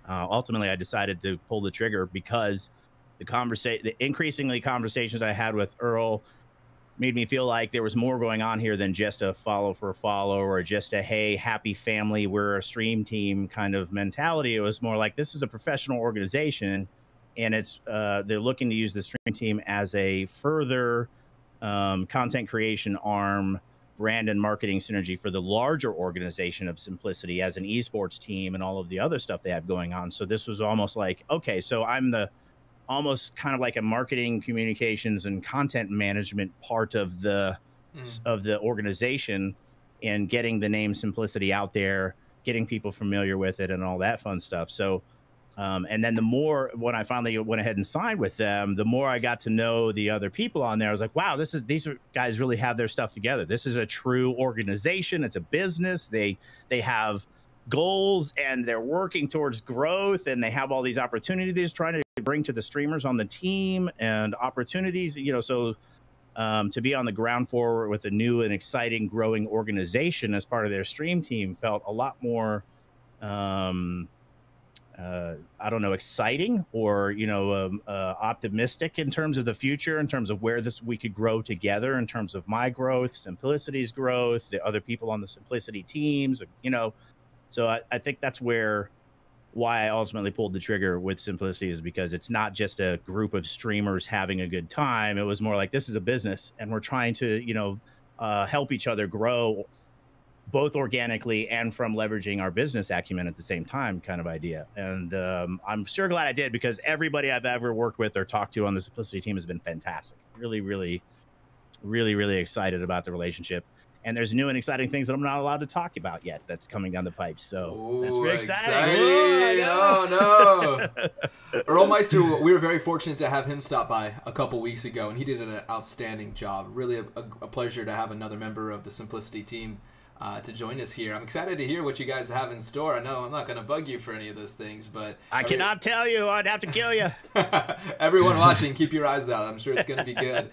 Speaker 3: ultimately, I decided to pull the trigger because the increasingly conversations I had with Earl made me feel like there was more going on here than just a follow for a follow or just a, hey, happy family, we're a stream team kind of mentality. It was more like, this is a professional organization, and it's they're looking to use the stream team as a further content creation arm, brand and marketing synergy for the larger organization of Simplicity as an esports team and all of the other stuff they have going on. So this was almost like, okay, so I'm almost kind of like a marketing, communications, and content management part of the organization, and getting the name Simplicity out there getting people familiar with it and all that fun stuff. So, and then the more, when I finally went ahead and signed with them, the more I got to know the other people on there. I was like, wow, these guys really have their stuff together. This is a true organization. It's a business. They have goals and they're working towards growth, and they have all these opportunities trying to bring to the streamers on the team and opportunities, you know, so to be on the ground floor with a new and exciting growing organization as part of their stream team felt a lot more I don't know, exciting or, you know, optimistic in terms of the future, in terms of where we could grow together, in terms of my growth, Simplicity's growth, the other people on the Simplicity teams, you know. So I think that's why I ultimately pulled the trigger with Simplicity, is because it's not just a group of streamers having a good time. It was more like, this is a business and we're trying to, you know, help each other grow, both organically and from leveraging our business acumen at the same time, kind of idea. And I'm sure glad I did, because everybody I've ever worked with or talked to on the Simplicity team has been fantastic. Really, really, really, really excited about the relationship. And there's new and exciting things that I'm not allowed to talk about yet that's coming down the pipe. So that's very exciting.
Speaker 5: Oh, no. Earl Meister, we were very fortunate to have him stop by a couple weeks ago, and he did an outstanding job. Really a pleasure to have another member of the Simplicity team to join us here. I'm excited to hear what you guys have in store. I know I'm not going to bug you for any of those things, but
Speaker 3: I cannot tell you. I'd have to kill you.
Speaker 5: Everyone watching, keep your eyes out. I'm sure it's going to be good.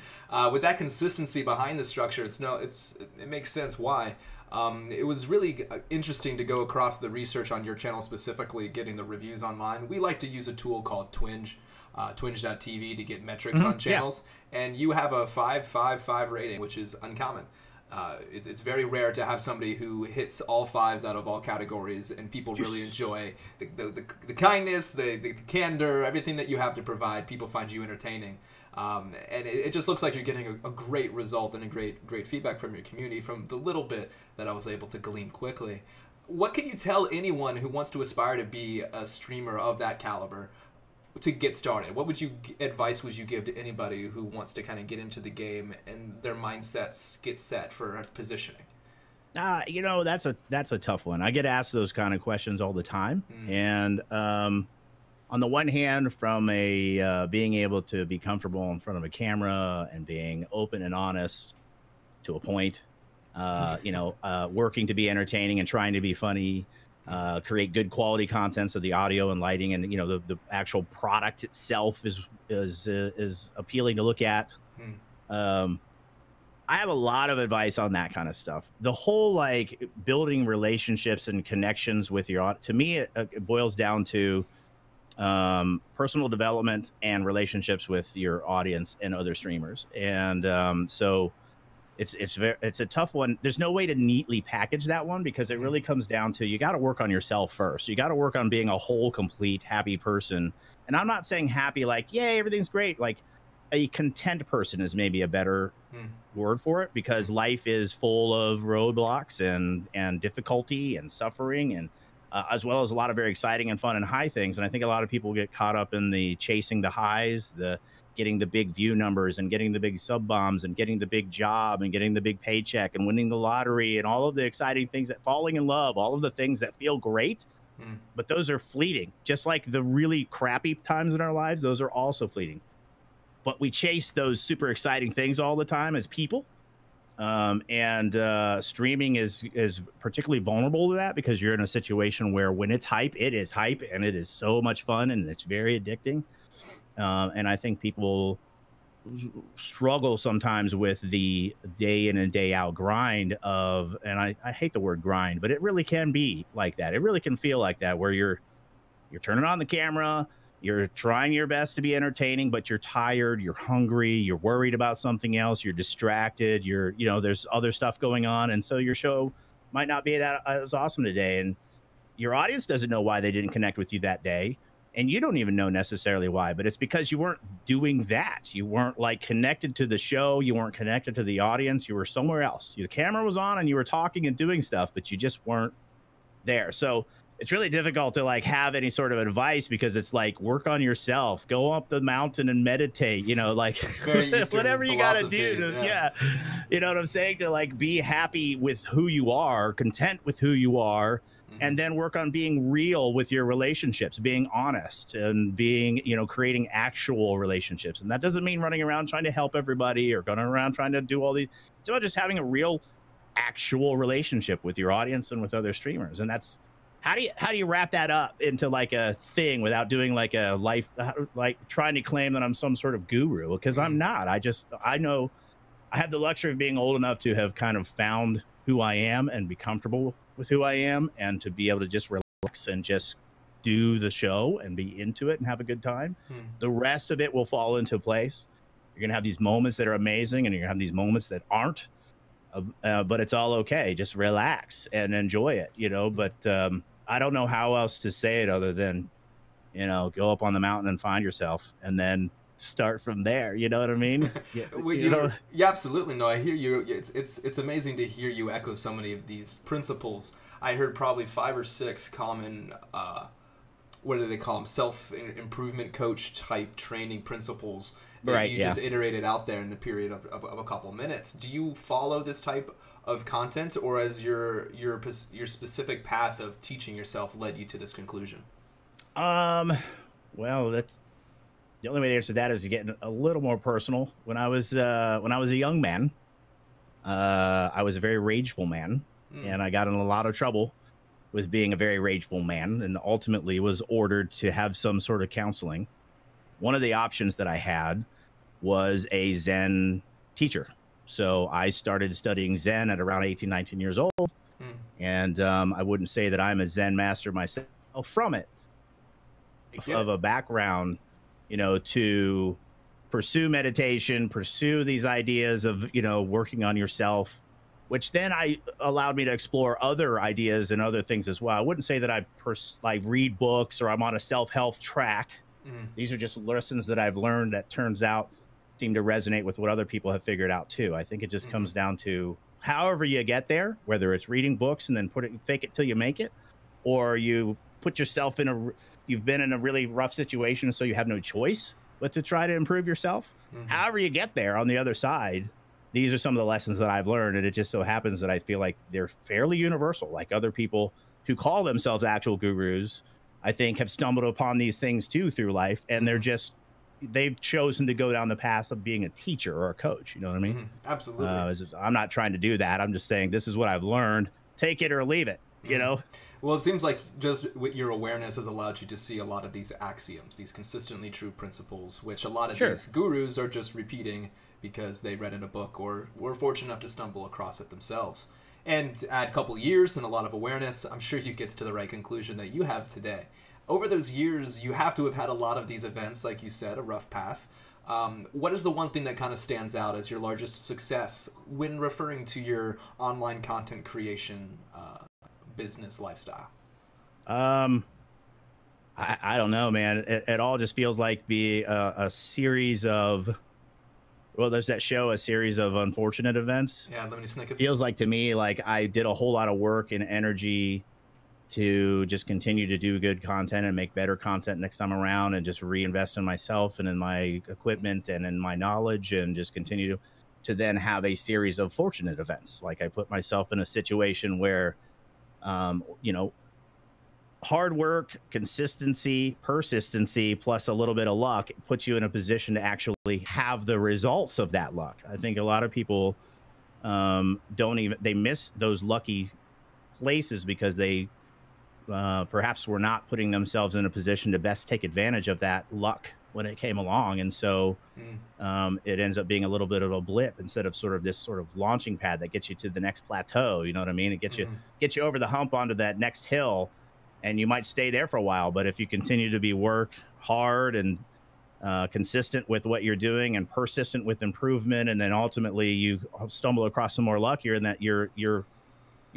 Speaker 5: With that consistency behind the structure, it makes sense why. It was really interesting to go across the research on your channel, specifically getting the reviews online. We like to use a tool called Twinge, twinge.tv, to get metrics on channels, and you have a 5.55 rating, which is uncommon. It's very rare to have somebody who hits all 5s out of all categories, and people really enjoy the kindness, the candor, everything that you have to provide. People find you entertaining, and it just looks like you're getting a great result and a great feedback from your community, from the little bit that I was able to glean quickly. What can you tell anyone who wants to aspire to be a streamer of that caliber to get started? What advice would you give to anybody who wants to kind of get into the game and their mindsets get set for positioning?
Speaker 3: You know, that's a tough one. I get asked those kind of questions all the time. And on the one hand, from a being able to be comfortable in front of a camera and being open and honest to a point, you know, working to be entertaining and trying to be funny, create good quality content, so the audio and lighting and, you know, the actual product itself is appealing to look at. I have a lot of advice on that kind of stuff. The whole, like, building relationships and connections with your audience, to me, it boils down to personal development and relationships with your audience and other streamers. And so it's a tough one. There's no way to neatly package that one, because it really comes down to, you got to work on yourself first. You got to work on being a whole, complete, happy person. And I'm not saying happy like, yay, everything's great. Like, a content person is maybe a better word for it, because life is full of roadblocks and difficulty and suffering, and as well as a lot of very exciting and fun and high things. And I think a lot of people get caught up in the chasing the highs, the getting the big view numbers and getting the big sub bombs and getting the big job and getting the big paycheck and winning the lottery and all of the exciting things, that falling in love, all of the things that feel great. But those are fleeting. Just like the really crappy times in our lives, those are also fleeting. But we chase those super exciting things all the time as people. Streaming is particularly vulnerable to that, because you're in a situation where when it's hype, it is hype, and it is so much fun, and it's very addicting. And I think people struggle sometimes with the day in and day out grind of, and I hate the word grind, but it really can be like that. It really can feel like that, where you're turning on the camera, you're trying your best to be entertaining, but you're tired, you're hungry, you're worried about something else, you're distracted, you know, there's other stuff going on. And so your show might not be that as awesome today. And your audience doesn't know why they didn't connect with you that day. And you don't even know necessarily why, but it's because you weren't doing that. You weren't, like, connected to the show. You weren't connected to the audience. You were somewhere else. The camera was on and you were talking and doing stuff, but you just weren't there. So it's really difficult to like have any sort of advice because it's like work on yourself, go up the mountain and meditate, you know, like whatever you got to do to, yeah, you know what I'm saying, to like be happy with who you are, content with who you are, and then work on being real with your relationships, being honest and being, you know, creating actual relationships. And that doesn't mean running around trying to help everybody or going around trying to do all these. It's about just having a real actual relationship with your audience and with other streamers. And that's, how do you wrap that up into like a thing without doing like a life, like trying to claim that I'm some sort of guru? Because I'm not. I know I have the luxury of being old enough to have kind of found who I am and be comfortable with who I am, and to be able to just relax and just do the show and be into it and have a good time. The rest of it will fall into place. You're gonna have these moments that are amazing, and you're gonna have these moments that aren't. But it's all okay. Just relax and enjoy it, you know. But I don't know how else to say it other than, you know, go up on the mountain and find yourself, and then start from there. You know what I mean? Yeah,
Speaker 5: well, yeah, absolutely. No, I hear you. It's amazing to hear you echo so many of these principles. I heard probably 5 or 6 common, what do they call them? Self-improvement coach type training principles that you just iterated out there in the period of a couple minutes. Do you follow this type of content, or has your specific path of teaching yourself led you to this conclusion?
Speaker 3: Well, that's the only way to answer that is getting a little more personal. When I was a young man, I was a very rageful man, and I got in a lot of trouble with being a very rageful man, and ultimately was ordered to have some sort of counseling. One of the options that I had was a Zen teacher. So I started studying Zen at around 18, 19 years old. And I wouldn't say that I'm a Zen master myself from it, of a background, you know, to pursue meditation, pursue these ideas of, you know, working on yourself, which then allowed me to explore other ideas and other things as well. I wouldn't say that I read books or I'm on a self-help track. These are just lessons that I've learned that turns out seem to resonate with what other people have figured out too. I think it just comes down to however you get there, whether it's reading books and then fake it till you make it, or you put yourself you've been in a really rough situation, so you have no choice but to try to improve yourself. However you get there on the other side, these are some of the lessons that I've learned. And it just so happens that I feel like they're fairly universal. Like other people who call themselves actual gurus, I think, have stumbled upon these things too through life, and they've chosen to go down the path of being a teacher or a coach. You know what I mean?
Speaker 5: Absolutely.
Speaker 3: I'm not trying to do that. I'm just saying this is what I've learned. Take it or leave it, you know?
Speaker 5: Well, it seems like just with your awareness has allowed you to see a lot of these axioms, these consistently true principles, which a lot of these gurus are just repeating because they read in a book or were fortunate enough to stumble across it themselves. And add a couple years and a lot of awareness, I'm sure you get to the right conclusion that you have today. Over those years, you have to have had a lot of these events, like you said, a rough path. What is the one thing that kind of stands out as your largest success when referring to your online content creation business lifestyle?
Speaker 3: I don't know, man. It all just feels like a series of, well, there's that show, A Series of Unfortunate Events.
Speaker 5: Yeah, Lemony Snicket's.
Speaker 3: Feels like to me like I did a whole lot of work and energy to just continue to do good content and make better content next time around, and just reinvest in myself and in my equipment and in my knowledge, and just continue to then have a series of fortunate events. Like I put myself in a situation where, you know, hard work, consistency, persistency, plus a little bit of luck puts you in a position to actually have the results of that luck. I think a lot of people they miss those lucky places because they perhaps were not putting themselves in a position to best take advantage of that luck when it came along. And so it ends up being a little bit of a blip instead of sort of this sort of launching pad that gets you to the next plateau. You know what I mean? It gets you over the hump onto that next hill, and you might stay there for a while. But if you continue to work hard and consistent with what you're doing and persistent with improvement, and then ultimately you stumble across some more luck here, and that you're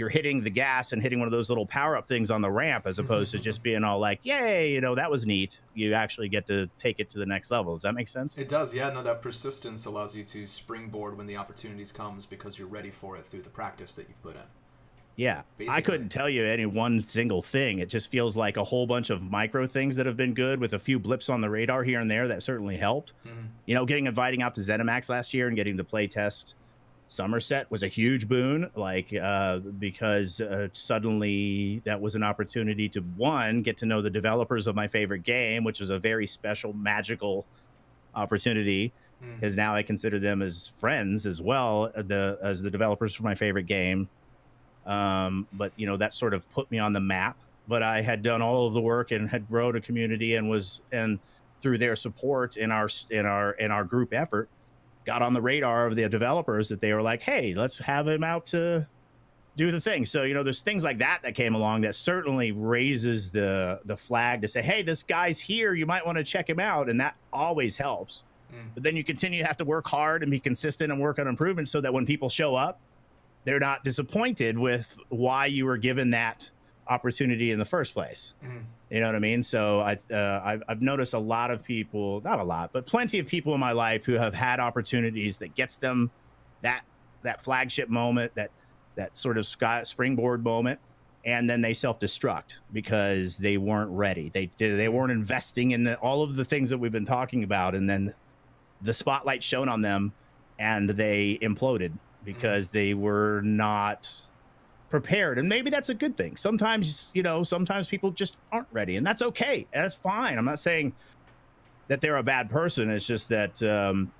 Speaker 3: hitting the gas and hitting one of those little power-up things on the ramp, as opposed to just being all like, yay, you know, that was neat. You actually get to take it to the next level. Does that make sense?
Speaker 5: It does, yeah. No, that persistence allows you to springboard when the opportunities comes because you're ready for it through the practice that you've put in.
Speaker 3: Yeah,
Speaker 5: Basically.
Speaker 3: I couldn't tell you any one single thing. It just feels like a whole bunch of micro things that have been good with a few blips on the radar here and there that certainly helped. You know, inviting out to ZeniMax last year and getting the play test Somerset was a huge boon, like because suddenly that was an opportunity to, one, get to know the developers of my favorite game, which was a very special, magical opportunity, because now I consider them as friends as well, as the developers for my favorite game. But you know, that sort of put me on the map. But I had done all of the work and had grown a community, and through their support in our group effort, got on the radar of the developers that they were like, hey, let's have him out to do the thing. So, you know, there's things like that came along that certainly raises the flag to say, hey, this guy's here, you might want to check him out. And that always helps. But then you continue to have to work hard and be consistent and work on improvements so that when people show up, they're not disappointed with why you were given that opportunity in the first place. You know what I mean? So I've noticed a lot of people, not a lot, but plenty of people in my life who have had opportunities that gets them that flagship moment, that sort of springboard moment, and then they self-destruct because they weren't ready. They weren't investing in all of the things that we've been talking about, and then the spotlight shone on them and they imploded because they were not prepared. And maybe that's a good thing. Sometimes, you know, sometimes people just aren't ready, and that's okay. That's fine. I'm not saying that they're a bad person. It's just that,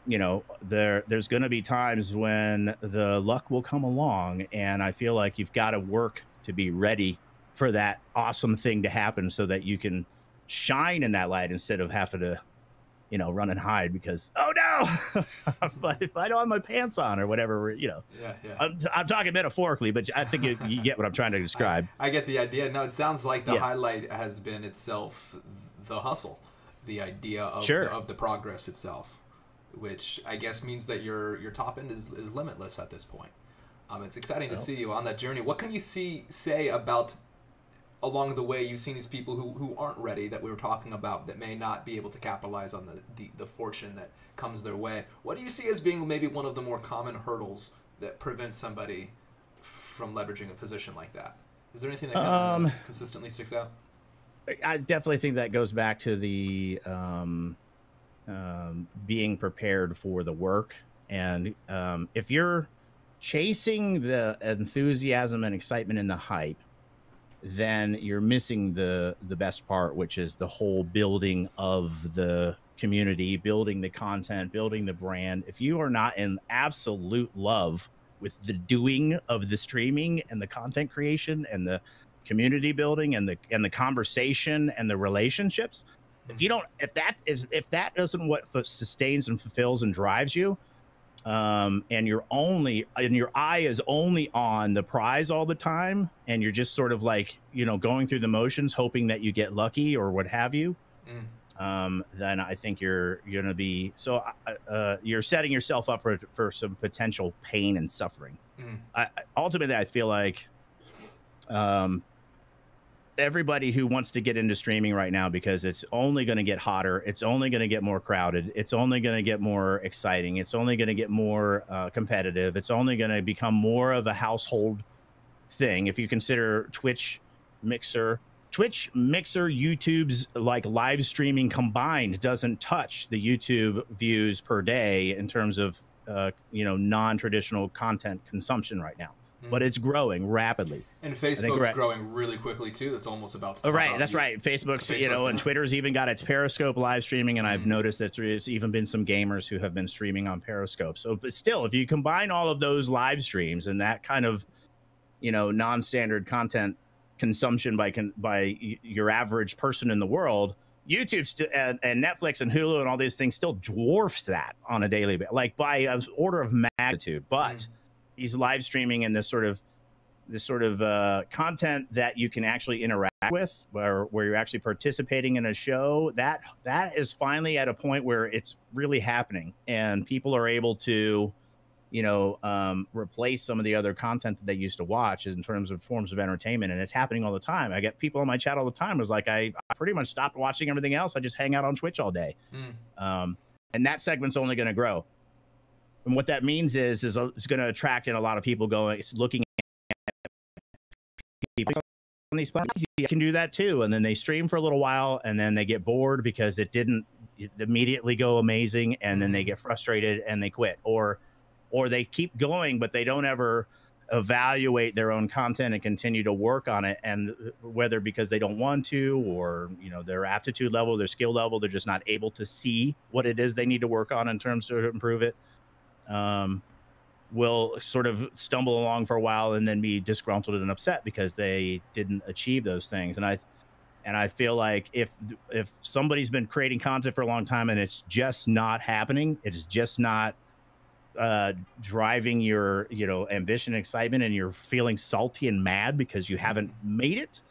Speaker 3: you know, there's going to be times when the luck will come along, and I feel like you've got to work to be ready for that awesome thing to happen so that you can shine in that light instead of having to, you know, run and hide because, oh no, if I don't have my pants on or whatever, you know. Yeah. I'm talking metaphorically, but I think you get what I'm trying to describe.
Speaker 5: I get the idea. No, it sounds like the highlight has been itself the hustle, the idea of, of the progress itself, which I guess means that your top end is limitless at this point. It's exciting to see you on that journey. What can you say about along the way you've seen these people who aren't ready, that we were talking about, that may not be able to capitalize on the fortune that comes their way? What do you see as being maybe one of the more common hurdles that prevents somebody from leveraging a position like that? Is there anything that kind of consistently sticks out?
Speaker 3: I definitely think that goes back to the being prepared for the work. And if you're chasing the enthusiasm and excitement and the hype, then you're missing the best part, which is the whole building of the community, building the content, building the brand. If you are not in absolute love with the doing of the streaming and the content creation and the community building and the conversation and the relationships, if that isn't what sustains and fulfills and drives you, and your eye is only on the prize all the time, and you're just sort of like, you know, going through the motions hoping that you get lucky or what have you, then I think you're gonna be you're setting yourself up for some potential pain and suffering. Ultimately, I feel like everybody who wants to get into streaming right now, because it's only going to get hotter, it's only going to get more crowded, it's only going to get more exciting, it's only going to get more competitive, it's only going to become more of a household thing. If you consider Twitch, Mixer, YouTube's like live streaming combined doesn't touch the YouTube views per day in terms of you know, non-traditional content consumption right now. But it's growing rapidly.
Speaker 5: And Facebook's growing really quickly too. That's almost about to
Speaker 3: right. That's right. Facebook's, you know, and Twitter's even got its Periscope live streaming, and I've noticed that there's even been some gamers who have been streaming on Periscope. So, but still, if you combine all of those live streams and that kind of, you know, non-standard content consumption by your average person in the world, YouTube and Netflix and Hulu and all these things still dwarfs that on a daily basis, like by an order of magnitude. But these live streaming and this sort of content that you can actually interact with, where you're actually participating in a show, that is finally at a point where it's really happening, and people are able to, you know, replace some of the other content that they used to watch in terms of forms of entertainment. And it's happening all the time. I get people on my chat all the time. It was like, I pretty much stopped watching everything else. I just hang out on Twitch all day. And that segment's only going to grow. And what that means is it's going to attract in a lot of people looking these platforms, I can do that too. And then they stream for a little while, and then they get bored because it didn't immediately go amazing, and then they get frustrated and they quit, or they keep going, but they don't ever evaluate their own content and continue to work on it. And whether because they don't want to, or their aptitude level, their skill level, they're just not able to see what it is they need to work on in terms to improve it, will sort of stumble along for a while and then be disgruntled and upset because they didn't achieve those things. And I feel like if somebody's been creating content for a long time and it's just not happening, it's just not driving your ambition and excitement, and you're feeling salty and mad because you haven't made it,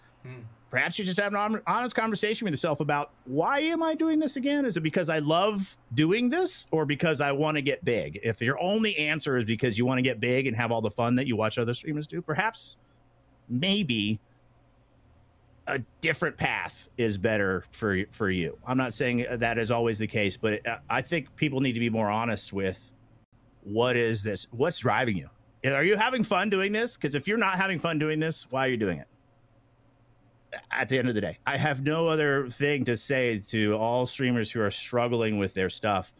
Speaker 3: perhaps you just have an honest conversation with yourself about, why am I doing this again? Is it because I love doing this, or because I want to get big? If your only answer is because you want to get big and have all the fun that you watch other streamers do, perhaps maybe a different path is better for you. I'm not saying that is always the case, but I think people need to be more honest with, what is this? What's driving you? Are you having fun doing this? Because if you're not having fun doing this, why are you doing it? At the end of the day, I have no other thing to say to all streamers who are struggling with their stuff.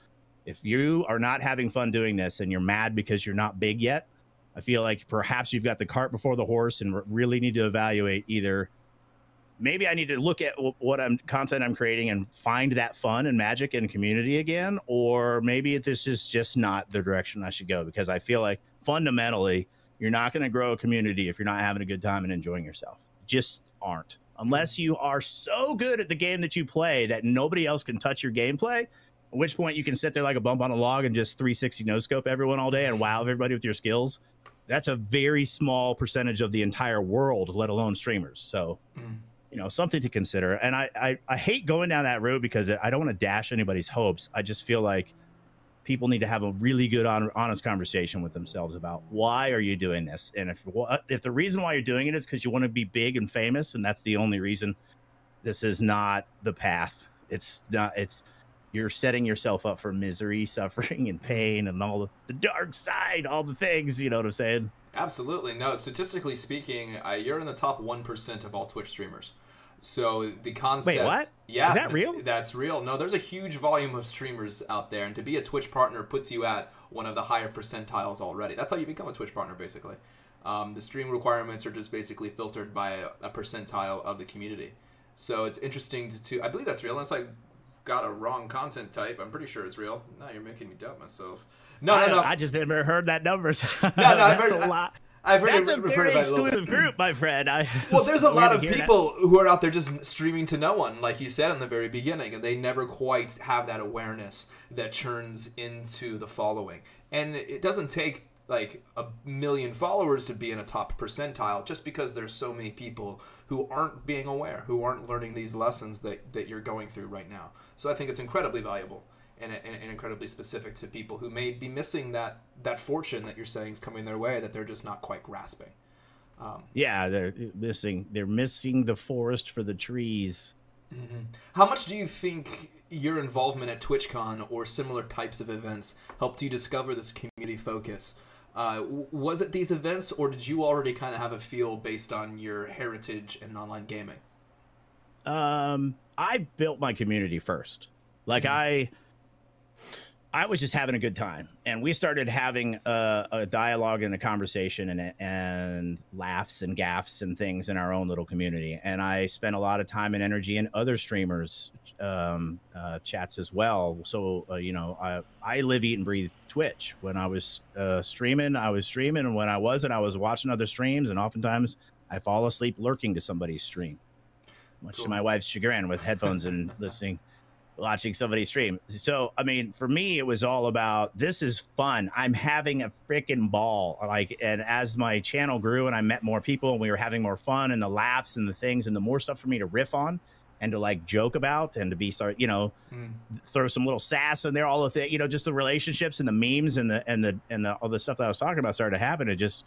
Speaker 3: If you are not having fun doing this and you're mad because you're not big yet, I feel like perhaps you've got the cart before the horse and really need to evaluate, either maybe I need to look at what content I'm creating and find that fun and magic and community again, or maybe this is just not the direction I should go, because I feel like fundamentally you're not going to grow a community if you're not having a good time and enjoying yourself. Just aren't. Unless you are so good at the game that you play that nobody else can touch your gameplay, at which point you can sit there like a bump on a log and just 360 no scope everyone all day and wow everybody with your skills. That's a very small percentage of the entire world, let alone streamers. So something to consider. And I hate going down that road because I don't want to dash anybody's hopes. I just feel like people need to have a really good, honest conversation with themselves about, why are you doing this? And if the reason why you're doing it is because you want to be big and famous, and that's the only reason, this is not the path. You're setting yourself up for misery, suffering, and pain, and all the dark side, all the things, you know what I'm saying?
Speaker 5: Absolutely. No, statistically speaking, you're in the top 1% of all Twitch streamers. So the concept...
Speaker 3: Wait, what?
Speaker 5: Yeah.
Speaker 3: Is that real?
Speaker 5: That's real. No, there's a huge volume of streamers out there, and to be a Twitch partner puts you at one of the higher percentiles already. That's how you become a Twitch partner, basically. The stream requirements are just basically filtered by a percentile of the community. So it's interesting to... I believe that's real, unless I got a wrong content type. I'm pretty sure it's real. No, you're making me doubt myself. No.
Speaker 3: I just never heard that number.
Speaker 5: No,
Speaker 3: that's a lot.
Speaker 5: I've heard
Speaker 3: That's a very exclusive group, my friend.
Speaker 5: Well, there's a lot of people who are out there just streaming to no one, like you said in the very beginning, and they never quite have that awareness that churns into the following. And it doesn't take like 1 million followers to be in a top percentile, just because there's so many people who aren't being aware, who aren't learning these lessons that you're going through right now. So I think it's incredibly valuable. And incredibly specific to people who may be missing that fortune that you're saying is coming their way, that they're just not quite grasping.
Speaker 3: Yeah, they're missing the forest for the trees.
Speaker 5: Mm-hmm. How much do you think your involvement at TwitchCon or similar types of events helped you discover this community focus? Was it these events, or did you already kind of have a feel based on your heritage in online gaming?
Speaker 3: I built my community first. Like I was just having a good time, and we started having a dialogue and a conversation and laughs and gaffs and things in our own little community. And I spent a lot of time and energy in other streamers' chats as well. So, I live, eat, and breathe Twitch. When I was streaming, I was streaming. And when I wasn't, I was watching other streams. And oftentimes I fall asleep lurking to somebody's stream, much to my wife's chagrin, with headphones and watching somebody stream. So, I mean, for me, it was all about, this is fun. I'm having a freaking ball. And as my channel grew and I met more people and we were having more fun, and the laughs and the things and the more stuff for me to riff on and to joke about and to be throw some little sass in there, all the things, just the relationships and the memes and the all the stuff that I was talking about started to happen. It just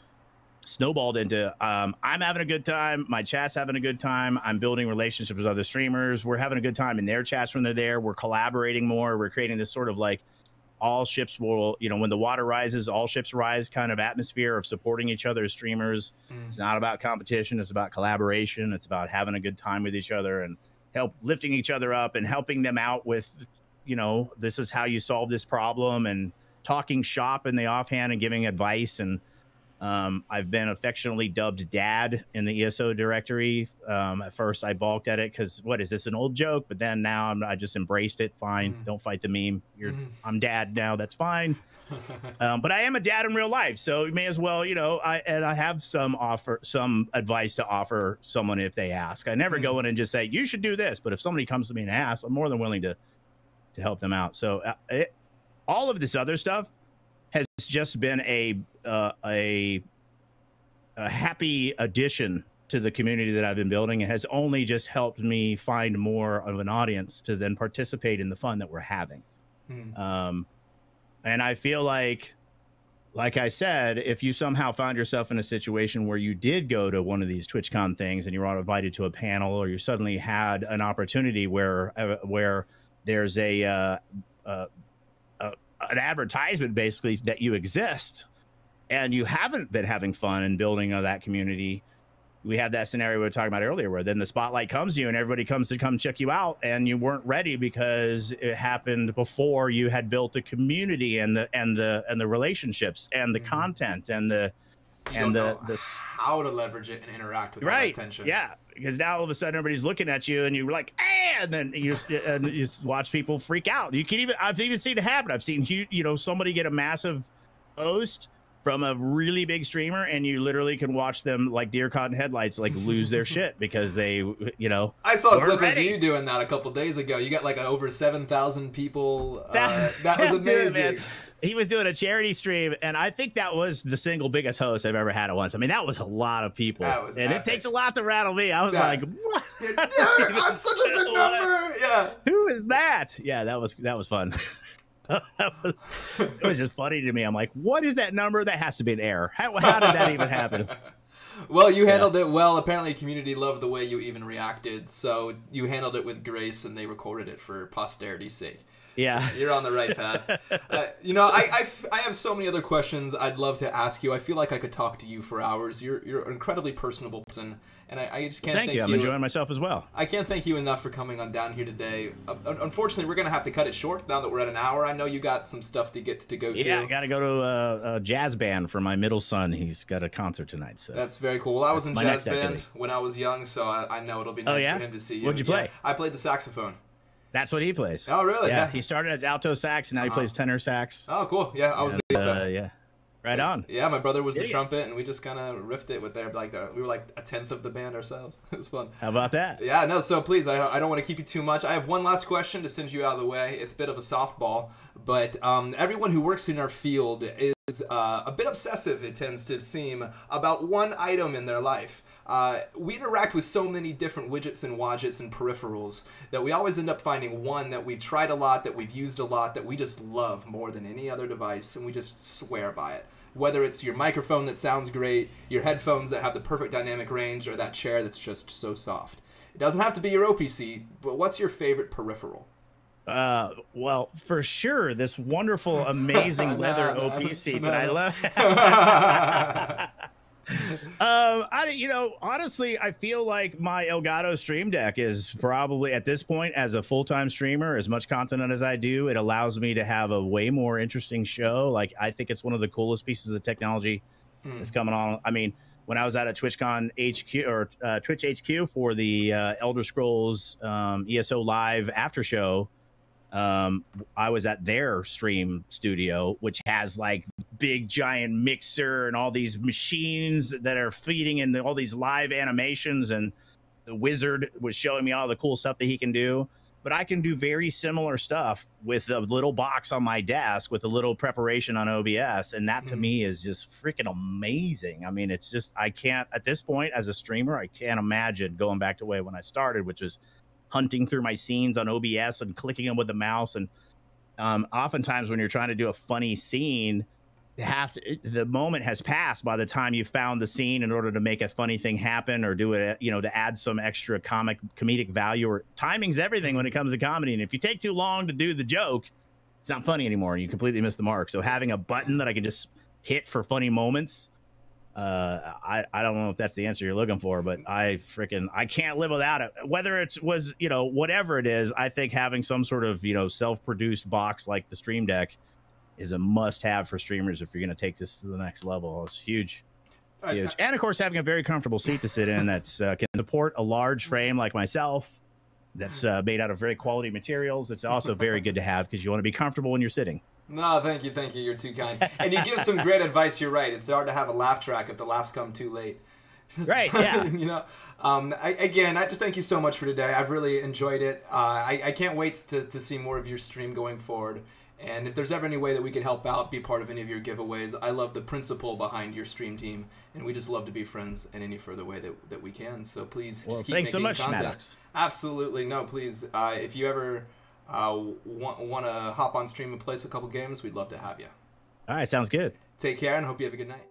Speaker 3: snowballed into I'm having a good time, my chat's having a good time, I'm building relationships with other streamers, we're having a good time in their chats when they're there, we're collaborating more, we're creating this sort of all ships will, you know, when the water rises, all ships rise kind of atmosphere of supporting each other as streamers. It's not about competition. It's about collaboration. It's about having a good time with each other and lifting each other up and helping them out with, you know, this is how you solve this problem, and talking shop in the offhand and giving advice. And I've been affectionately dubbed Dad in the ESO directory. At first I balked at it because what is this, an old joke? But then now I just embraced it. Fine. Don't fight the meme. I'm Dad now. That's fine. But I am a dad in real life, so you may as well, you know, I have some advice to offer someone if they ask. I never go in and just say, you should do this. But if somebody comes to me and asks, I'm more than willing to help them out. So all of this other stuff has just been a happy addition to the community that I've been building. It has only just helped me find more of an audience to then participate in the fun that we're having. And I feel like I said, if you somehow found yourself in a situation where you did go to one of these TwitchCon things and you were invited to a panel, or you suddenly had an opportunity where there's an advertisement basically that you exist and you haven't been having fun and building that community. We had that scenario we were talking about earlier, where then the spotlight comes to you and everybody comes to come check you out, and you weren't ready because it happened before you had built the community and the relationships and the content and the
Speaker 5: how to leverage it and interact with that attention.
Speaker 3: Yeah, because now all of a sudden everybody's looking at you and you're like, eh, and then you just watch people freak out. You can even, I've even seen it happen. I've seen somebody get a massive host from a really big streamer, and you literally can watch them like deer caught in headlights, like lose their shit because they,
Speaker 5: I saw a clip of you doing that a couple days ago. You got like over 7,000 people. That was amazing.
Speaker 3: Dude, man. He was doing a charity stream, and I think that was the single biggest host I've ever had at once. I mean, that was a lot of people, and epic. It takes a lot to rattle me. I was like, what?
Speaker 5: Yeah, that's such a big number. Yeah.
Speaker 3: Who is that? Yeah, that was fun. It was just funny to me. I'm like, what is that number? That has to be an error. How did that even happen?
Speaker 5: Well, you handled it well. Apparently, the community loved the way you even reacted, so you handled it with grace, and they recorded it for posterity's sake.
Speaker 3: Yeah,
Speaker 5: so you're on the right path. I have so many other questions I'd love to ask you. I feel like I could talk to you for hours. You're an incredibly personable person, and I just can't thank you.
Speaker 3: I'm enjoying myself as well.
Speaker 5: I can't thank you enough for coming on down here today. Unfortunately, we're going to have to cut it short now that we're at an hour. I know you got some stuff to go to.
Speaker 3: Yeah, I got to go to a jazz band for my middle son. He's got a concert tonight. So
Speaker 5: that's very cool. Well, I was in jazz band when I was young, so I know it'll be nice for him to see you.
Speaker 3: What'd you play?
Speaker 5: Yeah, I played the saxophone.
Speaker 3: That's what he plays.
Speaker 5: Oh, really?
Speaker 3: Yeah, he started as alto sax, and now he plays tenor sax.
Speaker 5: Oh, cool. Yeah, I was the
Speaker 3: yeah. Right on.
Speaker 5: Yeah, my brother was the trumpet, and we just kind of riffed it with we were like a tenth of the band ourselves. It was fun.
Speaker 3: How about that?
Speaker 5: Yeah, no, so please, I don't want to keep you too much. I have one last question to send you out of the way. It's a bit of a softball, but everyone who works in our field is a bit obsessive, it tends to seem, about one item in their life. We interact with so many different widgets and wadgets and peripherals that we always end up finding one that we've tried a lot, that we've used a lot, that we just love more than any other device, and we just swear by it. Whether it's your microphone that sounds great, your headphones that have the perfect dynamic range, or that chair that's just so soft. It doesn't have to be your OPC, but what's your favorite peripheral?
Speaker 3: Well, for sure, this wonderful, amazing leather OPC that I love. Honestly, I feel like my Elgato Stream Deck is probably, at this point, as a full-time streamer, as much content as I do, it allows me to have a way more interesting show. Like, I think it's one of the coolest pieces of technology that's coming on. I mean, when I was at a TwitchCon HQ or Twitch HQ for the Elder Scrolls ESO Live after show, I was at their stream studio, which has like big giant mixer and all these machines that are feeding in all these live animations, and the wizard was showing me all the cool stuff that he can do. But I can do very similar stuff with a little box on my desk with a little preparation on OBS, and that to me is just freaking amazing. I mean, it's just, I can't, at this point as a streamer, I can't imagine going back to the way when I started, which was hunting through my scenes on OBS and clicking them with the mouse. And oftentimes when you're trying to do a funny scene, the moment has passed by the time you found the scene in order to make a funny thing happen or do it, to add some extra comedic value. Or timing's everything when it comes to comedy. And if you take too long to do the joke, it's not funny anymore. You completely miss the mark. So having a button that I can just hit for funny moments, I don't know if that's the answer you're looking for, but I can't live without it. Whether it was, you know, whatever it is, I think having some sort of, you know, self-produced box like the Stream Deck is a must-have for streamers if you're going to take this to the next level. It's huge. Huge. And of course, having a very comfortable seat to sit in that's can support a large frame like myself, that's made out of very quality materials. It's also very good to have because you want to be comfortable when you're sitting.
Speaker 5: No, thank you. You're too kind. And you give some great advice. You're right. It's hard to have a laugh track if the laughs come too late.
Speaker 3: Right, yeah.
Speaker 5: You know, I just thank you so much for today. I've really enjoyed it. I can't wait to see more of your stream going forward. And if there's ever any way that we could help out, be part of any of your giveaways, I love the principle behind your stream team, and we just love to be friends in any further way that we can. So please, just keep
Speaker 3: thanks so
Speaker 5: making
Speaker 3: much,
Speaker 5: content.
Speaker 3: Maddox.
Speaker 5: Absolutely, no, please. If you ever want to hop on stream and play us a couple games, we'd love to have you.
Speaker 3: All right, sounds good.
Speaker 5: Take care and hope you have a good night.